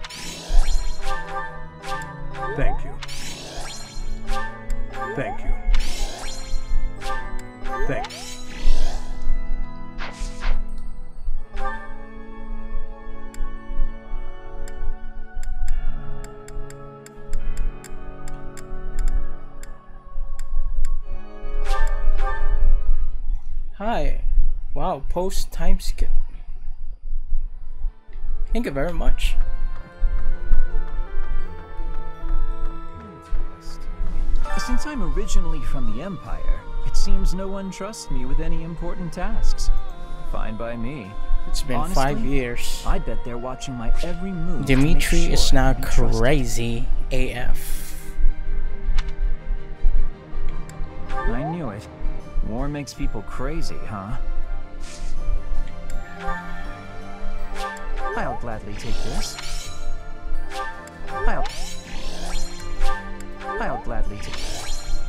Thank you. Thank you. Thank you. Wow, post time skip. Thank you very much. Since I'm originally from the Empire, it seems no one trusts me with any important tasks. Fine by me. It's been Honestly, 5 years. I bet they're watching my every move. Dimitri to make is sure now I can trust crazy AF. I knew it. War makes people crazy, huh? I'll gladly take this. I'll gladly take this.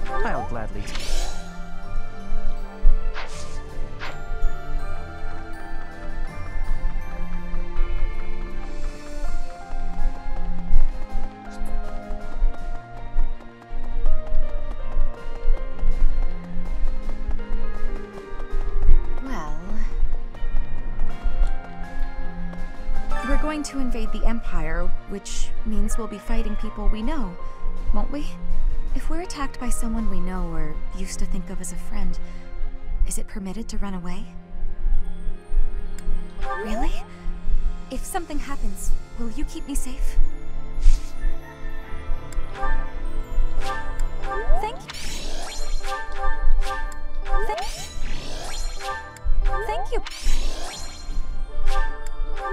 I'll gladly take this. We're going to invade the Empire, which means we'll be fighting people we know, won't we? If we're attacked by someone we know or used to think of as a friend, is it permitted to run away? Really? If something happens, will you keep me safe? Thank you. Thank you.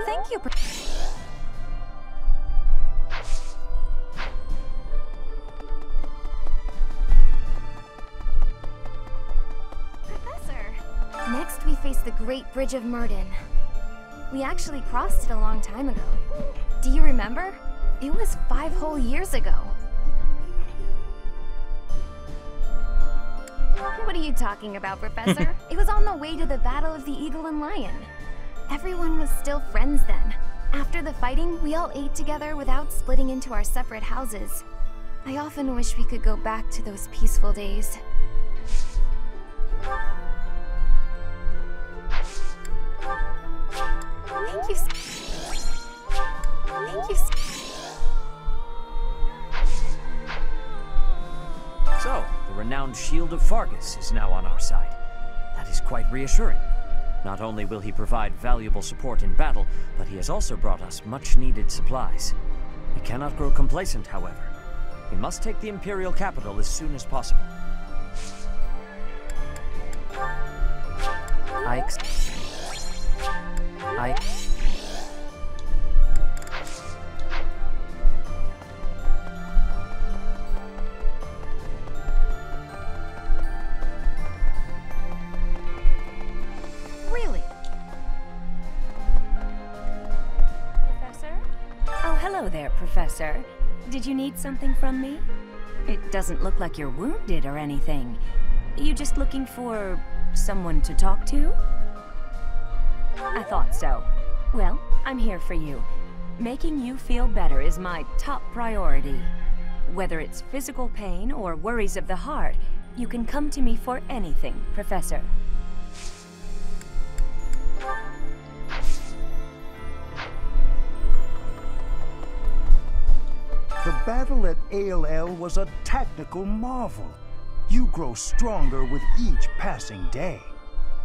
Thank you. Professor! Next we face the Great Bridge of Murden. We actually crossed it a long time ago. Do you remember? It was 5 whole years ago. What are you talking about, Professor? It was on the way to the Battle of the Eagle and Lion. Everyone was still friends then. After the fighting, we all ate together without splitting into our separate houses. I often wish we could go back to those peaceful days. Thank you. Thank you. So, the renowned Shield of Fargus is now on our side. That is quite reassuring. Not only will he provide valuable support in battle, but he has also brought us much-needed supplies. We cannot grow complacent, however. We must take the Imperial capital as soon as possible. Really? Professor? Oh, hello there, Professor. Did you need something from me? It doesn't look like you're wounded or anything. You just looking for someone to talk to? I thought so. Well, I'm here for you. Making you feel better is my top priority. Whether it's physical pain or worries of the heart, you can come to me for anything, Professor. The battle at ALL was a tactical marvel. You grow stronger with each passing day.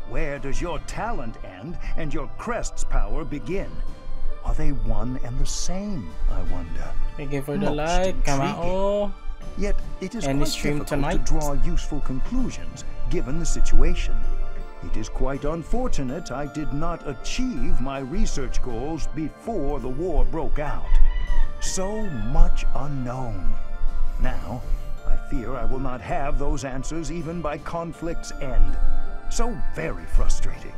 Where does your talent end and your crest's power begin? Are they one and the same, I wonder? Thank you for the Most like, intriguing. Kamao. Yet it is And quite stream difficult tonight. to draw useful conclusions, given the situation. It is quite unfortunate I did not achieve my research goals before the war broke out. So much unknown. Now, I fear I will not have those answers even by conflict's end. So very frustrating.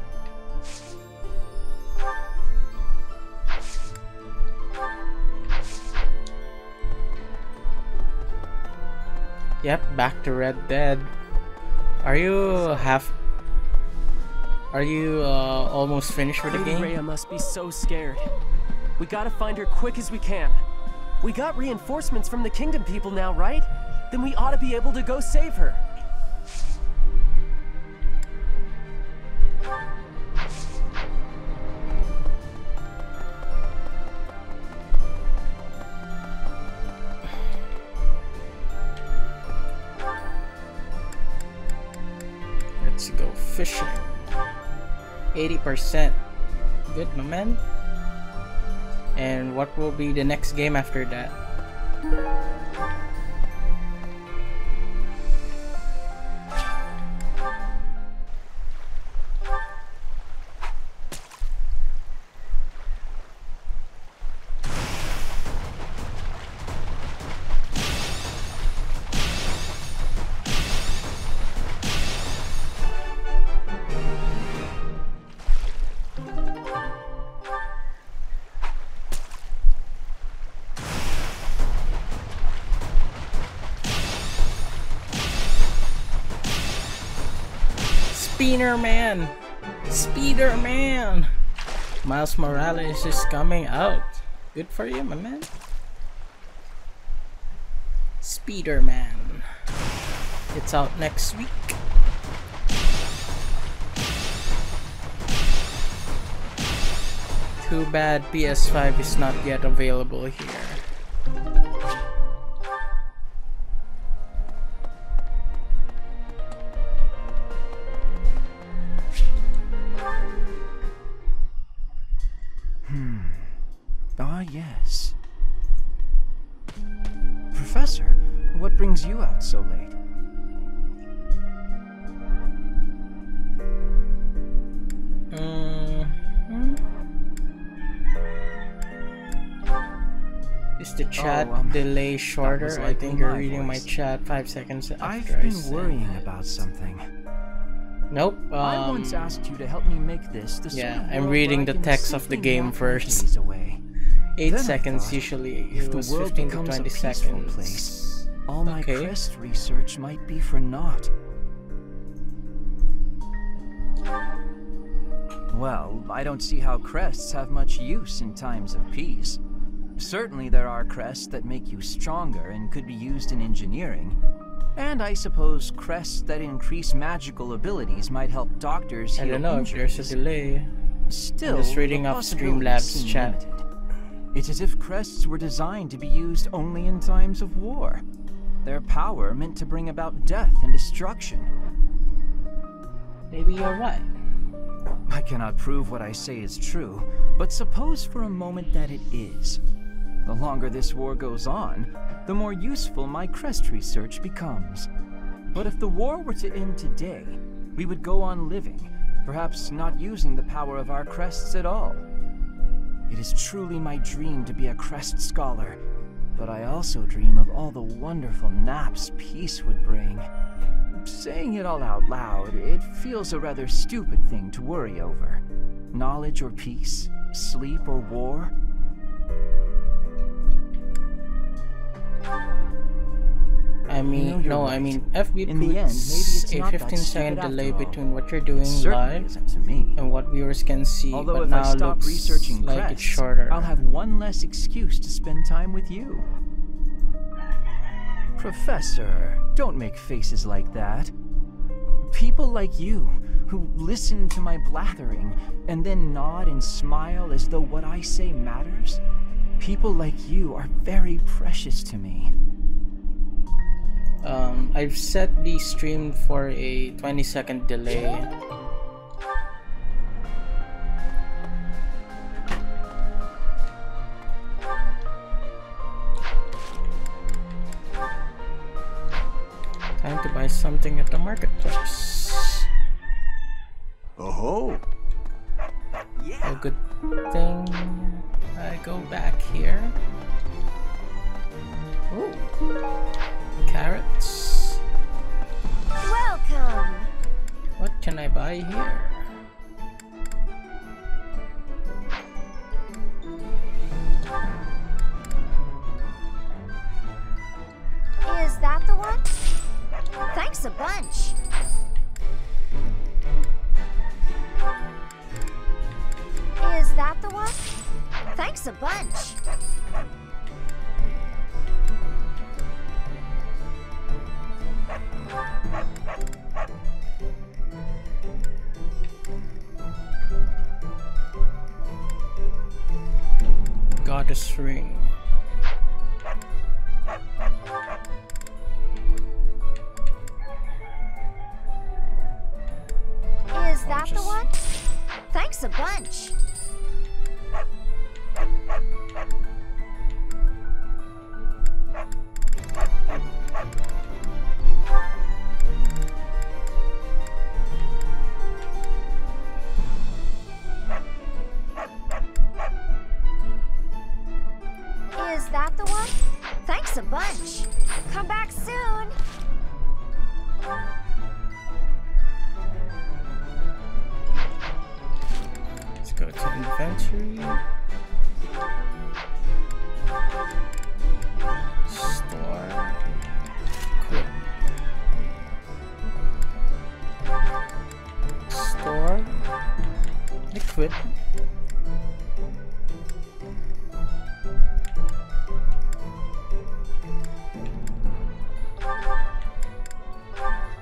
Yep, back to Red Dead. Are you almost finished with the Lady game? Rhea must be so scared. We gotta find her quick as we can. We got reinforcements from the Kingdom people now, right? Then we ought to be able to go save her. Let's go fishing. 80%. Good, my man. And what will be the next game after that? Speederman! Speederman! Miles Morales is coming out. Good for you, my man. Speederman. It's out next week. Too bad PS5 is not yet available here. Ah, yes. Professor, what brings you out so late? Is the chat delay shorter? I think you're reading my chat 5 seconds after I've been worrying about something. Nope. I once asked you to help me make this the yeah, sort of I'm world reading where the I can text of the simply game map my first. days away. 8 Then I seconds thought, usually. if It the was world 15 to becomes 20 a peaceful seconds. place, all my Okay. crest research might be for naught. Well, I don't see how crests have much use in times of peace. Certainly there are crests that make you stronger and could be used in engineering. And I suppose crests that increase magical abilities might help doctors I heal don't know if there's a injuries. delay. Still, I'm just reading the off possibilities Streamlabs seem chat. limited. It's as if crests were designed to be used only in times of war. Their power meant to bring about death and destruction. Maybe you're right. I cannot prove what I say is true, but suppose for a moment that it is. The longer this war goes on, the more useful my crest research becomes. But if the war were to end today, we would go on living, perhaps not using the power of our crests at all. It is truly my dream to be a crest scholar, but I also dream of all the wonderful naps peace would bring. Saying it all out loud, it feels a rather stupid thing to worry over. Knowledge or peace, sleep or war. I mean, you're no, right. I mean, FB In the end, maybe it's puts a not that 15-second stupid delay after all. between what you're doing Certainly live isn't to me. and what viewers can see, Although but if now I stop looks researching like crests, it's shorter. I'll have one less excuse to spend time with you. Professor, don't make faces like that. People like you, who listen to my blathering and then nod and smile as though what I say matters, people like you are very precious to me. I've set the stream for a 20-second delay. Time to buy something at the marketplace. Oh-ho! A good thing I go back here. Oh, carrots. Welcome! What can I buy here? Is that the one? Thanks a bunch. Is that the one? Thanks a bunch. Goddess ring. Is that the one? Thanks a bunch. Come back soon. Let's go to inventory. Store. Quit. Store. Equip.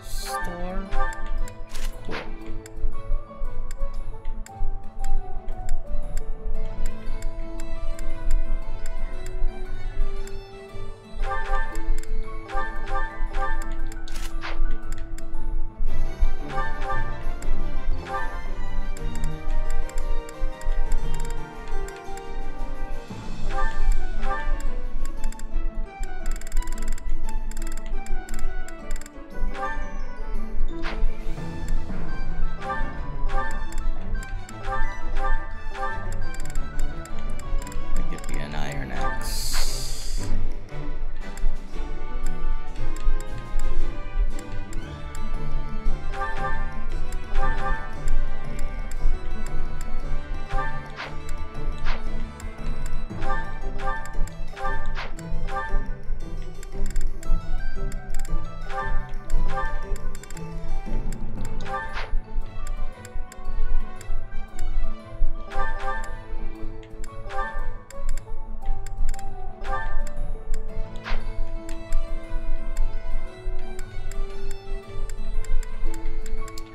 Store. Quit. Give me an iron axe.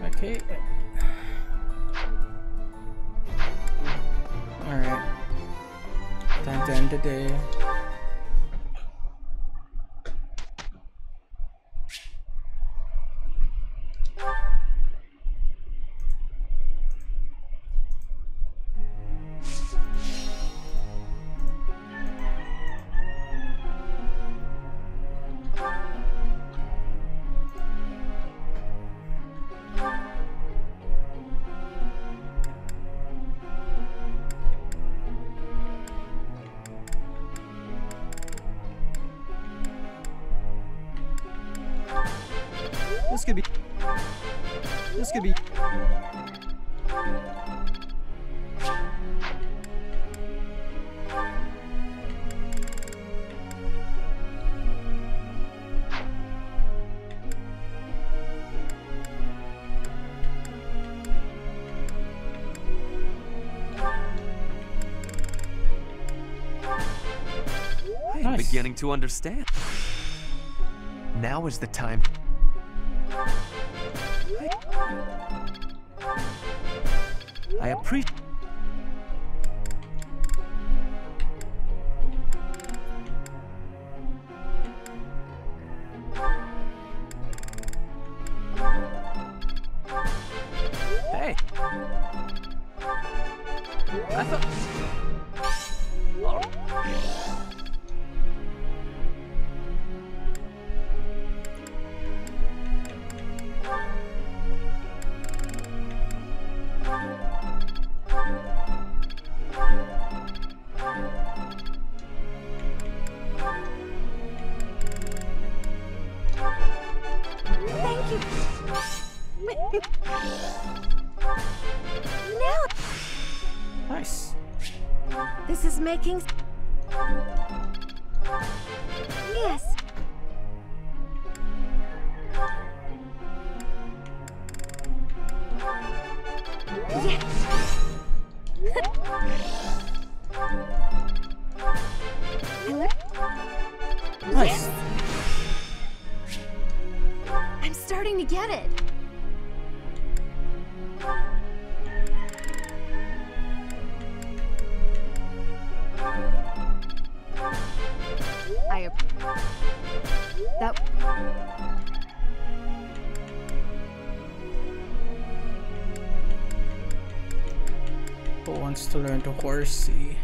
Okay. Alright. Time to end the day. This could be. I'm beginning to understand. Now is the time. I appreciate. Hey. I thought. Thank you. Now. Nice. This is making. Yes. Nice. I'm starting to get it. That. Who wants to learn to horsey?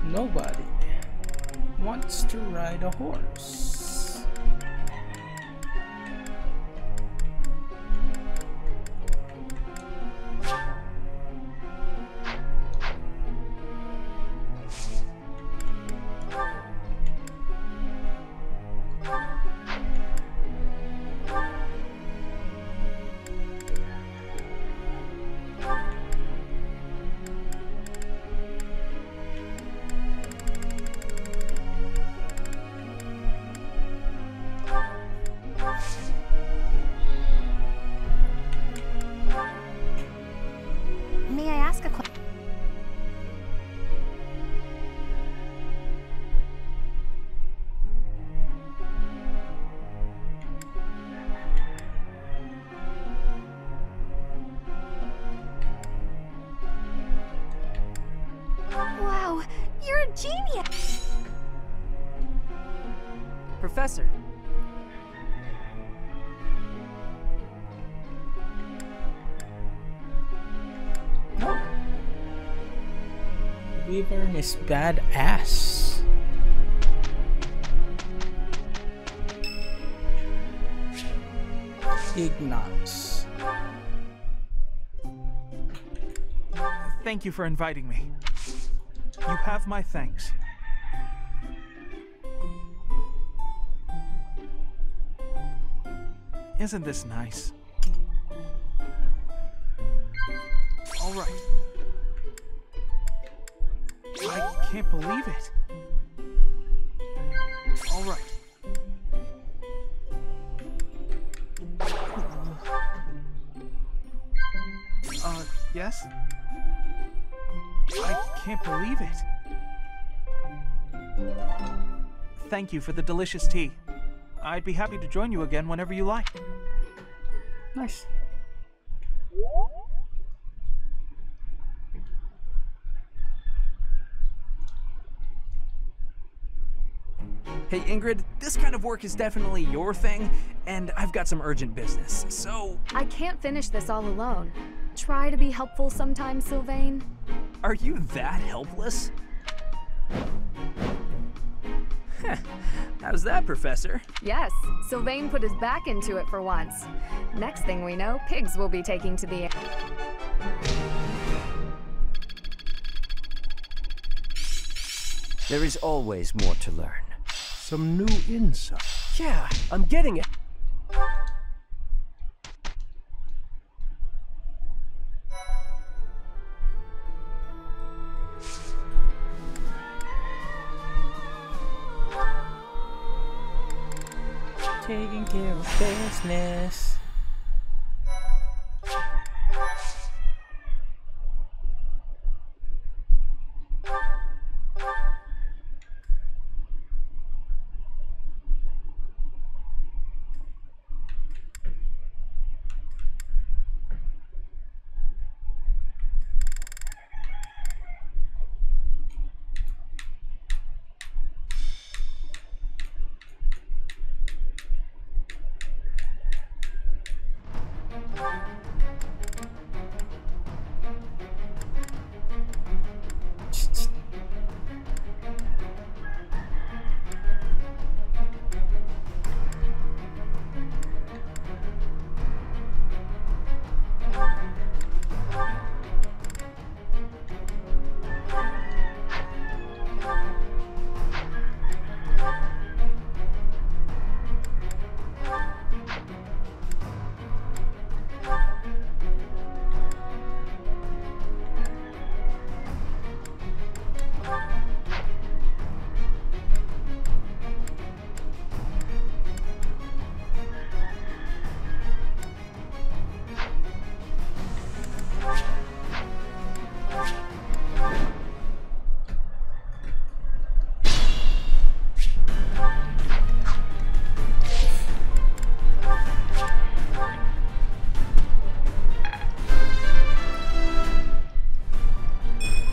Nobody wants to ride a horse. ask a question? Wow, you're a genius! Professor. Wyvern is badass. Ignox. Thank you for inviting me. You have my thanks. Isn't this nice? All right. I can't believe it. All right. Yes? I can't believe it. Thank you for the delicious tea. I'd be happy to join you again whenever you like. Nice. Hey Ingrid, this kind of work is definitely your thing, and I've got some urgent business, so... I can't finish this all alone. Try to be helpful sometimes, Sylvain. Are you that helpless? Heh. How's that, Professor? Yes, Sylvain put his back into it for once. Next thing we know, pigs will be taking to the air. There is always more to learn. Some new insight. Yeah, I'm getting it. Taking care of business.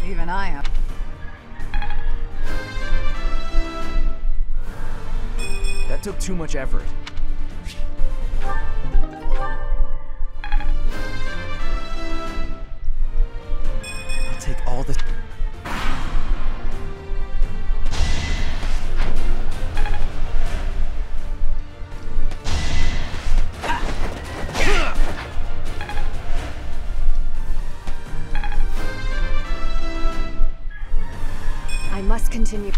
Even I am. That took too much effort. I'll take all the... I must continue.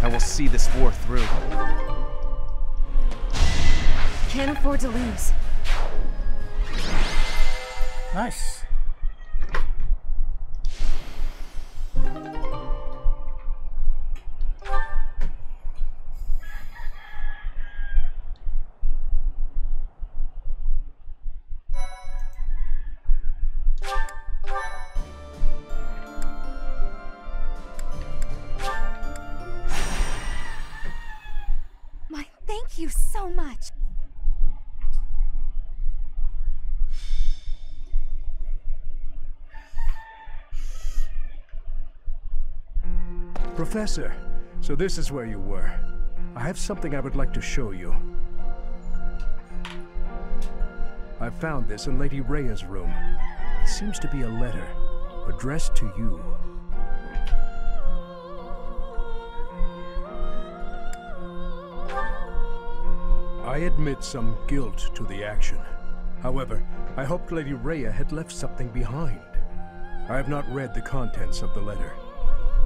I will see this war through. Can't afford to lose. Nice. Thank you so much. Professor, so this is where you were. I have something I would like to show you. I found this in Lady Rhea's room. It seems to be a letter, addressed to you. I admit some guilt to the action. However, I hoped Lady Rhea had left something behind. I have not read the contents of the letter.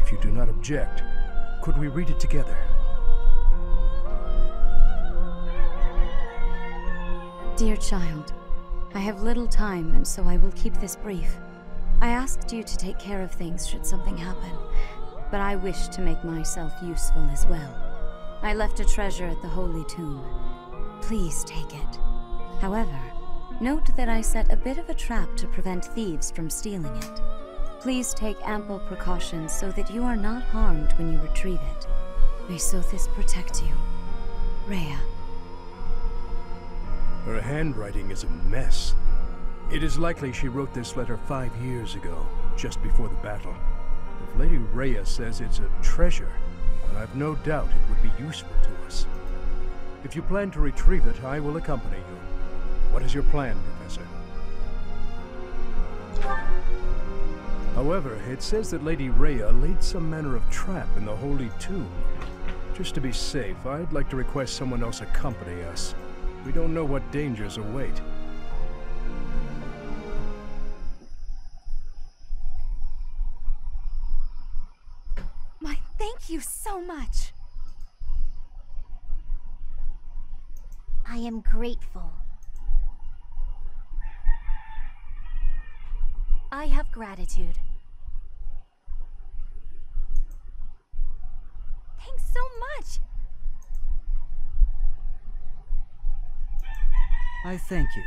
If you do not object, could we read it together? Dear child, I have little time, and so I will keep this brief. I asked you to take care of things should something happen, but I wish to make myself useful as well. I left a treasure at the Holy Tomb. Please take it. However, note that I set a bit of a trap to prevent thieves from stealing it. Please take ample precautions so that you are not harmed when you retrieve it. May Sothis protect you. Rhea. Her handwriting is a mess. It is likely she wrote this letter 5 years ago, just before the battle. If Lady Rhea says it's a treasure, then I've no doubt it would be useful to us. If you plan to retrieve it, I will accompany you. What is your plan, Professor? However, it says that Lady Rhea laid some manner of trap in the Holy Tomb. Just to be safe, I'd like to request someone else accompany us. We don't know what dangers await. Thank you so much. I am grateful. I have gratitude. Thanks so much. I thank you.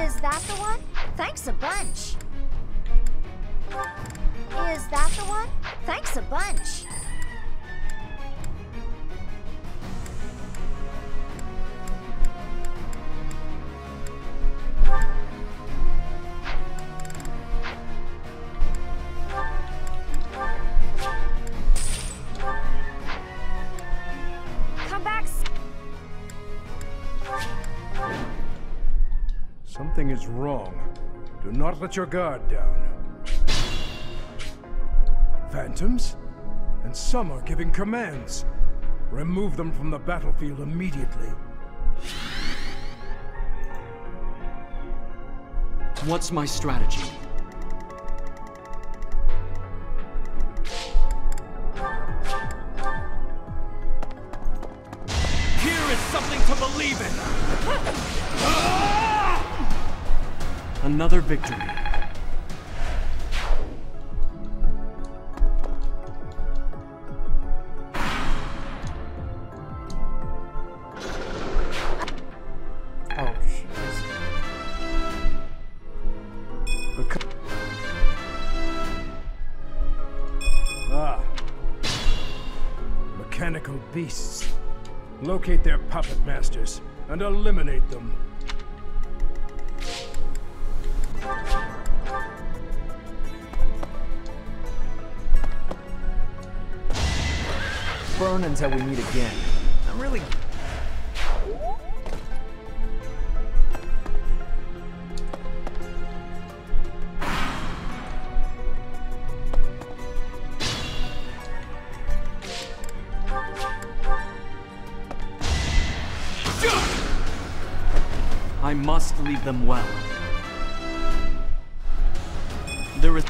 Is that the one? Thanks a bunch. Is that the one? Thanks a bunch. Come back. Something is wrong. Do not let your guard down. Phantoms? And some are giving commands. Remove them from the battlefield immediately. What's my strategy? Here is something to believe in! Another victory. Oh, Mechanical beasts. Locate their puppet masters and eliminate them. Burn until we meet again. I'm really... I must lead them well. There is...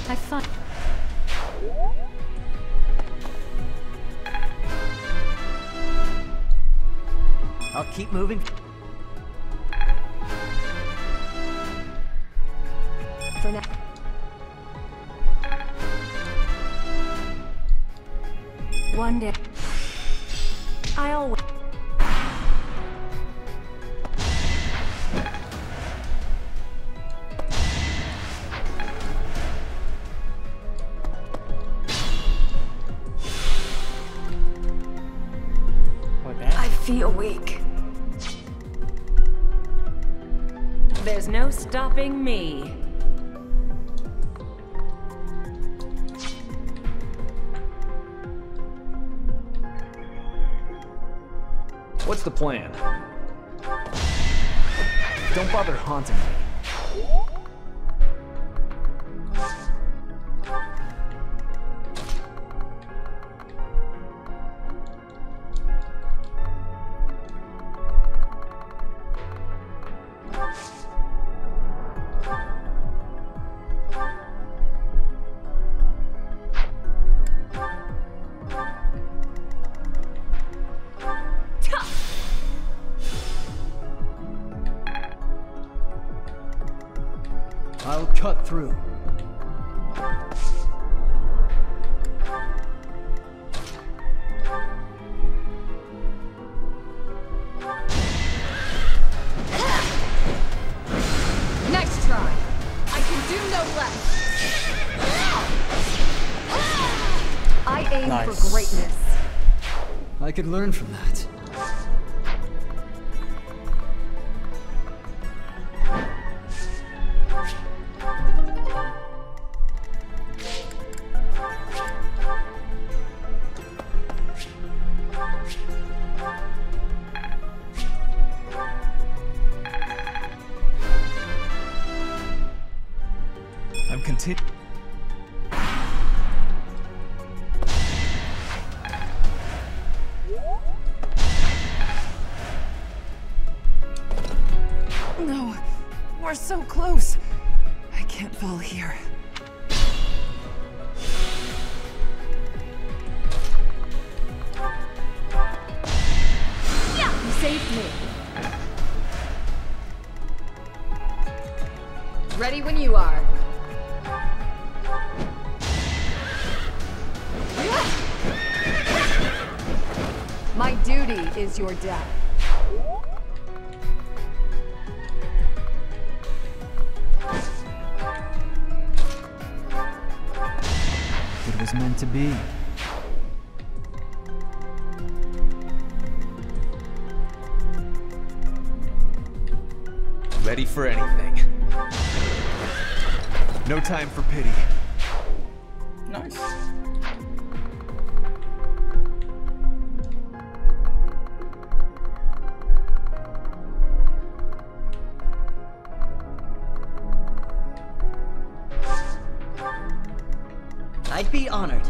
I find... I'll keep moving. For now. One day, I always... I feel weak. There's no stopping me. What's the plan? Don't bother haunting me. I'll cut through. Nice try. I can do no less. I aim for greatness. I could learn from that. I'm continuing. No, we're so close. I can't fall here. You saved me. Ready when you are. My duty is your death. It was meant to be. Ready for anything. No time for pity. Nice. I'd be honored.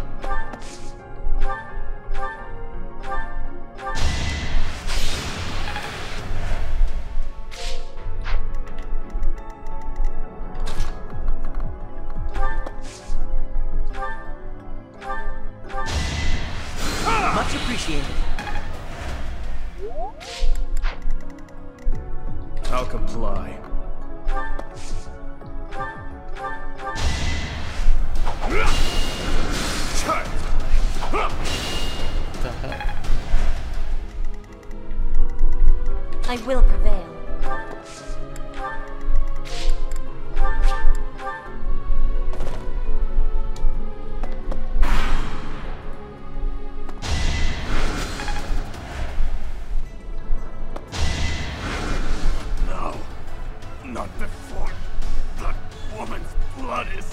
Much appreciated. I'll comply. The hell? I will prevail. No. Not before that woman's blood is...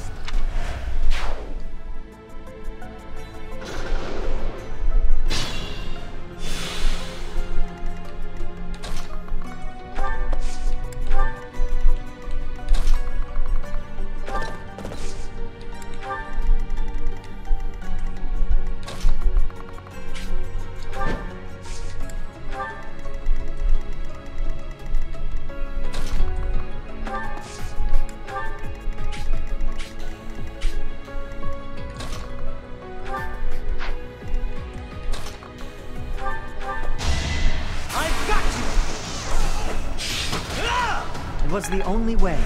It was the only way.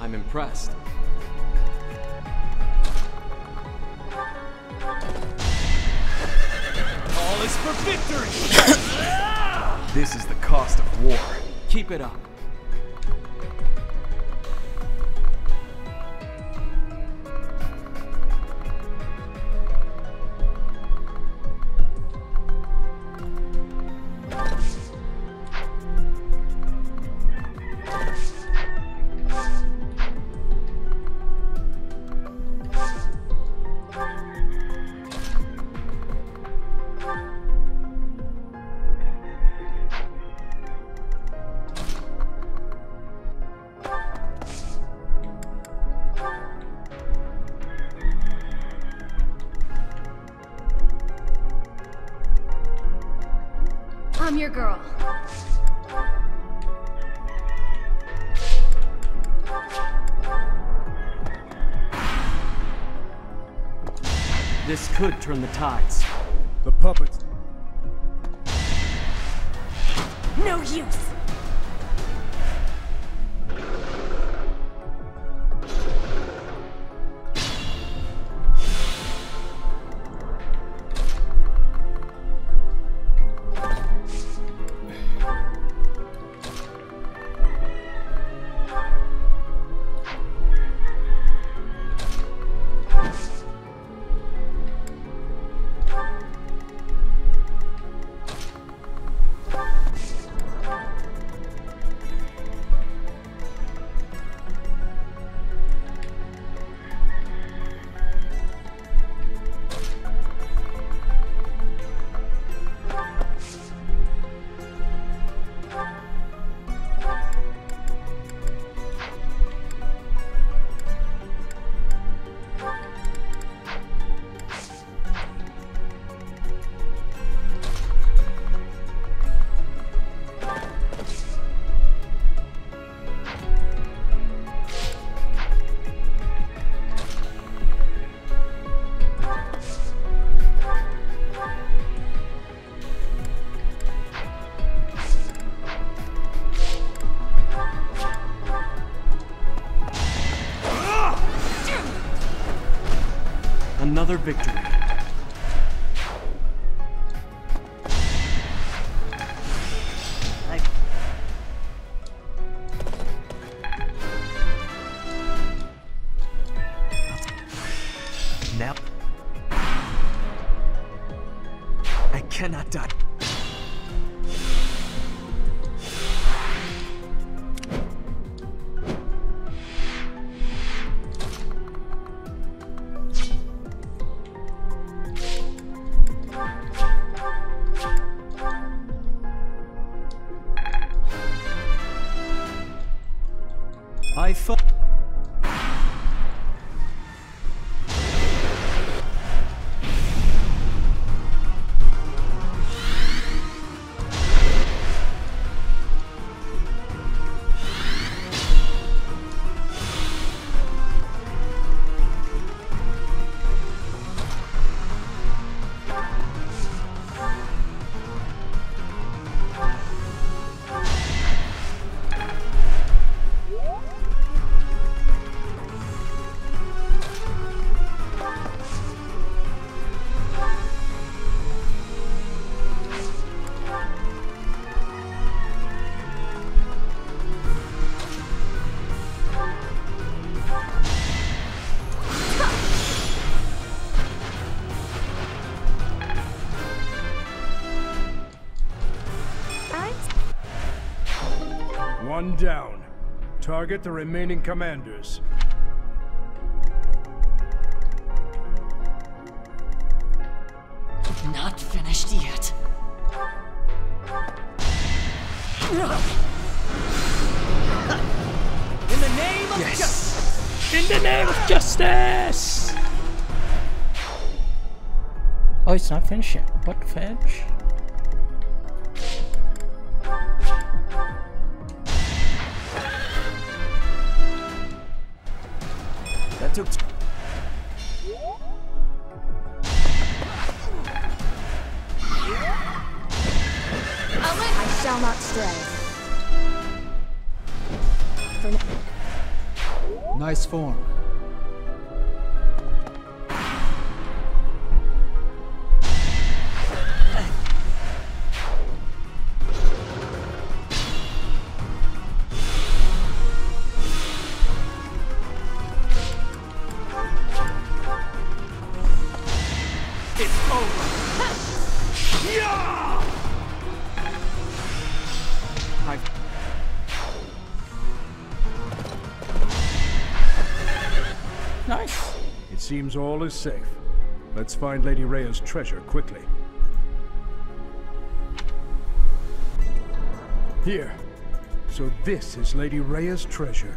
I'm impressed. All is for victory! This is the cost of war. Keep it up. I'm your girl. This could turn the tides. The puppets. No use! Another victory. Now, I cannot die. I thought. One down. Target the remaining commanders. Not finished yet. In the name of justice! In the name of justice! Oh, it's not finished yet. What the fetch? That took... I shall not stray. nice form. It's over. Yeah! Nice. It seems all is safe. Let's find Lady Rhea's treasure quickly. Here. So this is Lady Rhea's treasure.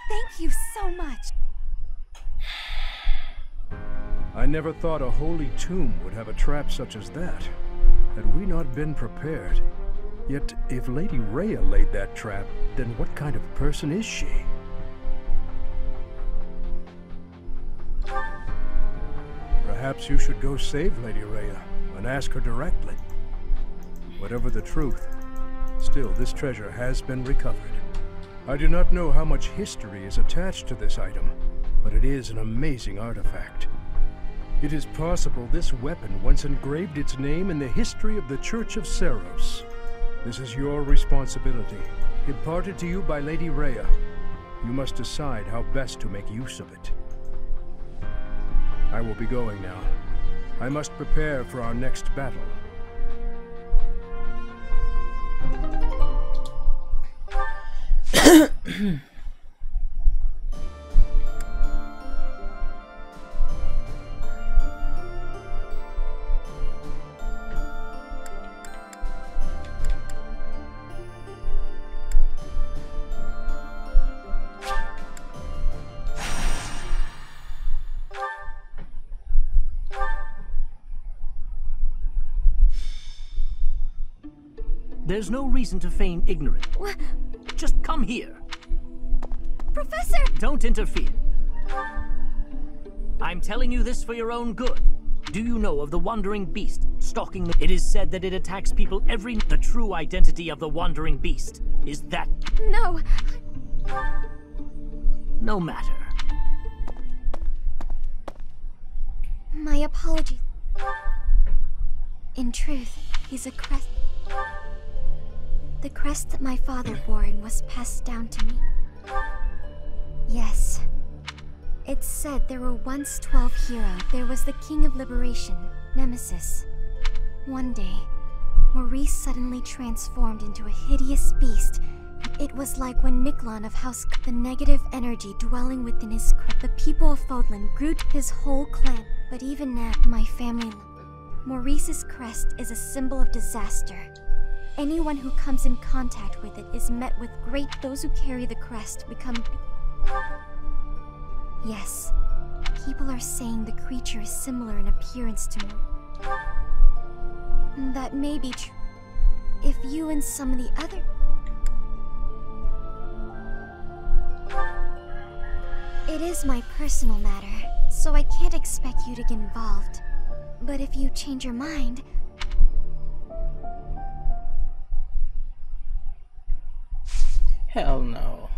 Thank you so much. I never thought a holy tomb would have a trap such as that. Had we not been prepared. Yet, if Lady Rhea laid that trap, then what kind of person is she? Perhaps you should go save Lady Rhea and ask her directly. Whatever the truth, still this treasure has been recovered. I do not know how much history is attached to this item, but it is an amazing artifact. It is possible this weapon once engraved its name in the history of the Church of Seros. This is your responsibility, imparted to you by Lady Rhea. You must decide how best to make use of it. I will be going now. I must prepare for our next battle. There's no reason to feign ignorance. What? Just come here. Professor! Don't interfere. I'm telling you this for your own good. Do you know of the Wandering Beast stalking the... It is said that it attacks people every... The true identity of the Wandering Beast is that... No. No matter. My apologies. In truth, he's a crest. The crest that my father wore and was passed down to me. Yes. It's said there were once 12 heroes. There was the King of Liberation, Nemesis. One day, Maurice suddenly transformed into a hideous beast. It was like when Miklon of House, the negative energy dwelling within his crest. The people of Fodlan grew his whole clan, but even now, my family. Maurice's crest is a symbol of disaster. Anyone who comes in contact with it is met with great. Those who carry the crest become... Yes, people are saying the creature is similar in appearance to me. That may be true. If you and some of the other... It is my personal matter, so I can't expect you to get involved. But if you change your mind... Hell no.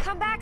Come back.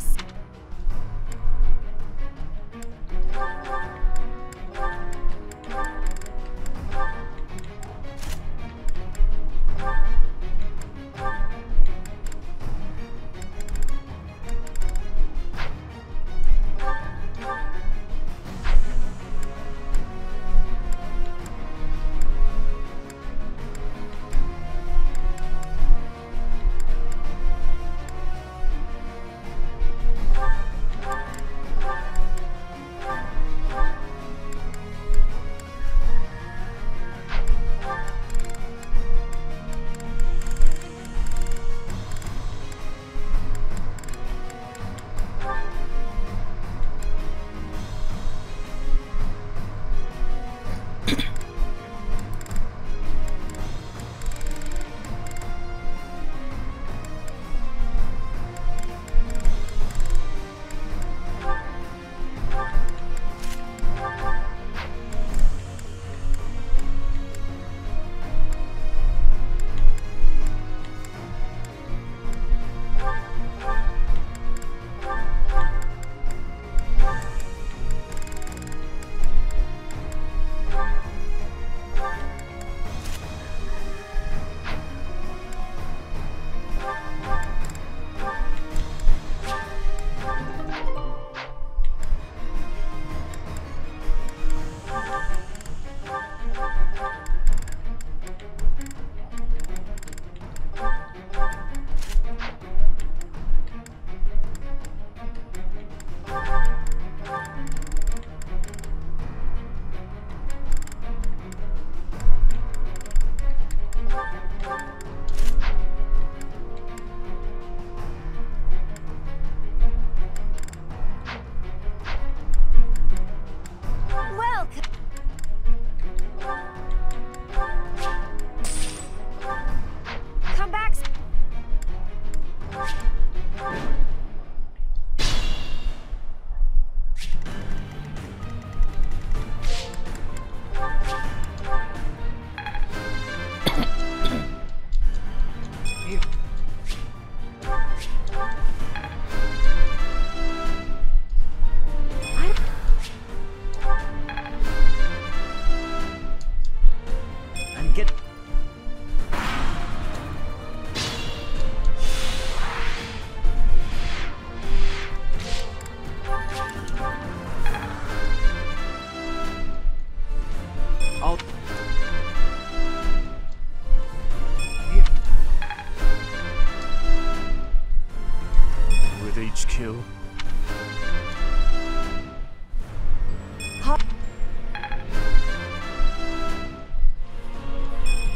HQ.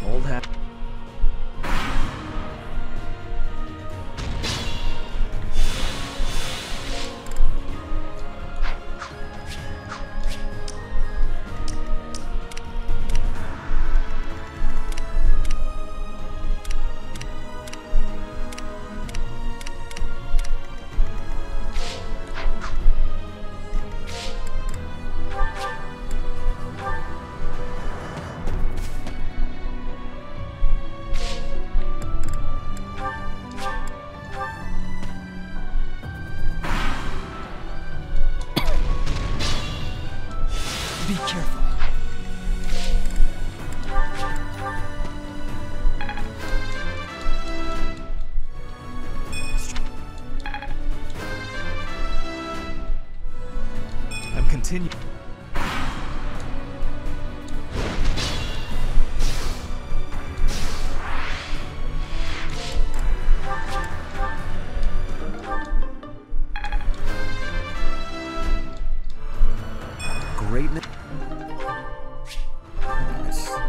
Old hat. Be careful. I'm continuing. Greatness. Nice.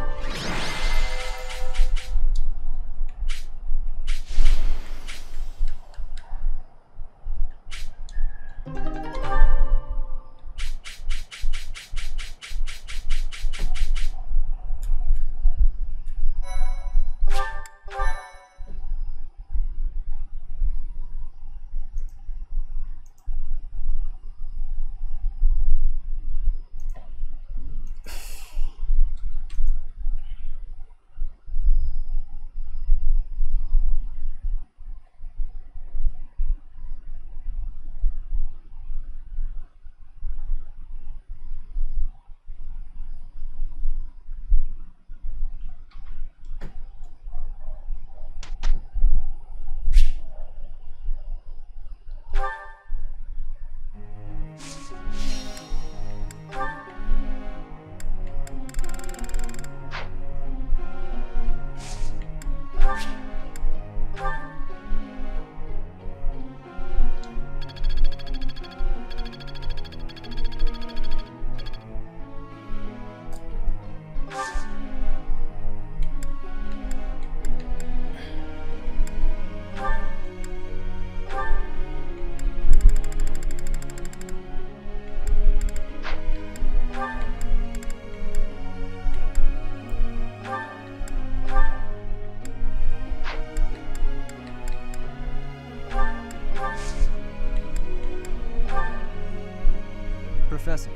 Professor.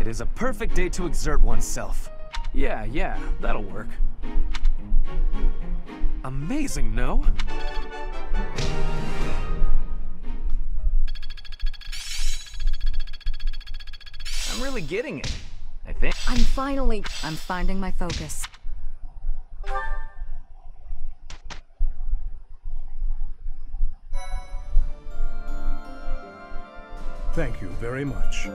It is a perfect day to exert oneself. Yeah, that'll work. Amazing, no? I'm really getting it, I think. I'm finding my focus. Thank you very much.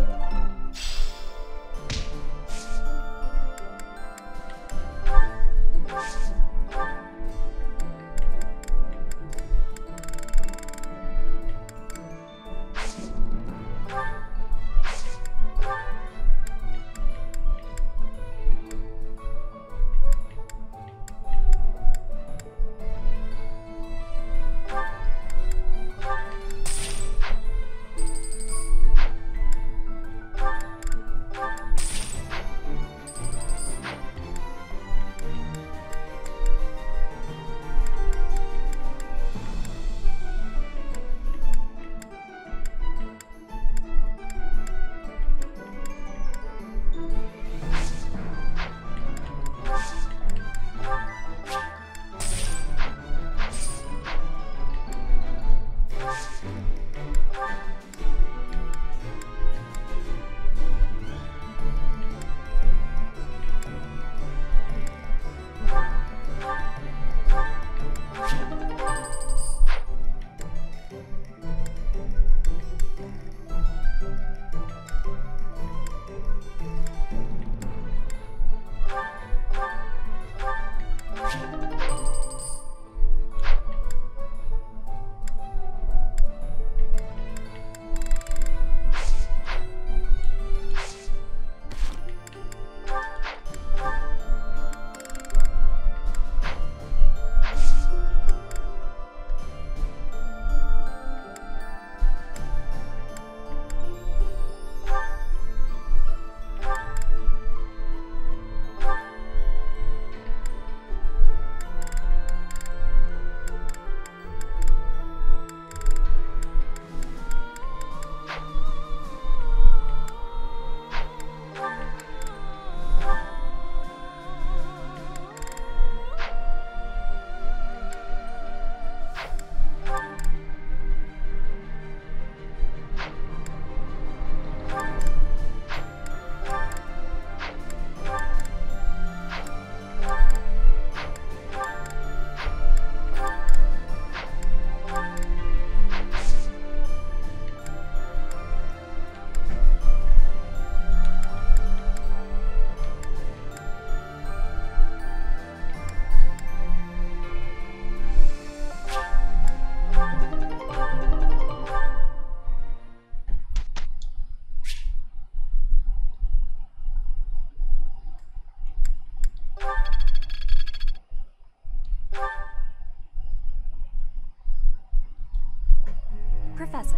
Professor.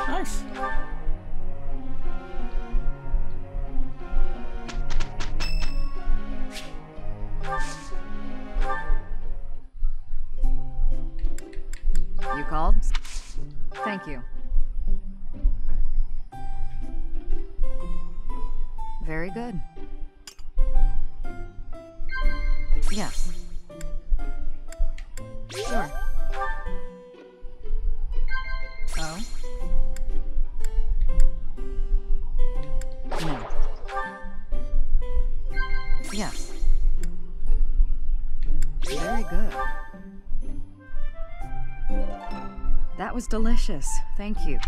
Nice. You called? Thank you. Very good. Yes. Sure. Oh? No. Yes. Very good. That was delicious. Thank you.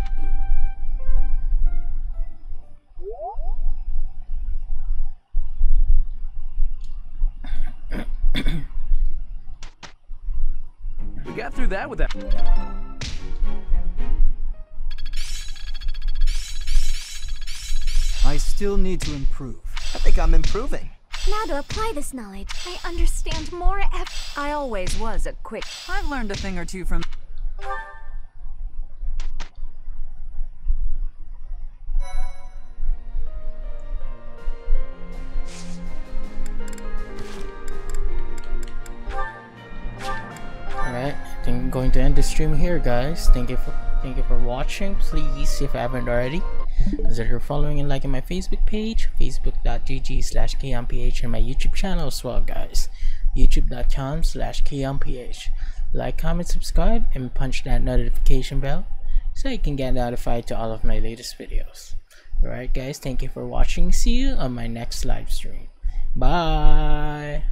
We got through that with that. I still need to improve. I think I'm improving. Now to apply this knowledge, I understand more I always was a quick... I've learned a thing or two from... Alright, I think I'm going to end the stream here, guys. Thank you for watching. Please, if you haven't already, consider following and liking my Facebook page, facebook.gg/KeonPH, and my YouTube channel as well, guys, youtube.com/KeonPH. Like, comment, subscribe, and punch that notification bell so you can get notified to all of my latest videos. Alright guys, thank you for watching. See you on my next live stream. Bye.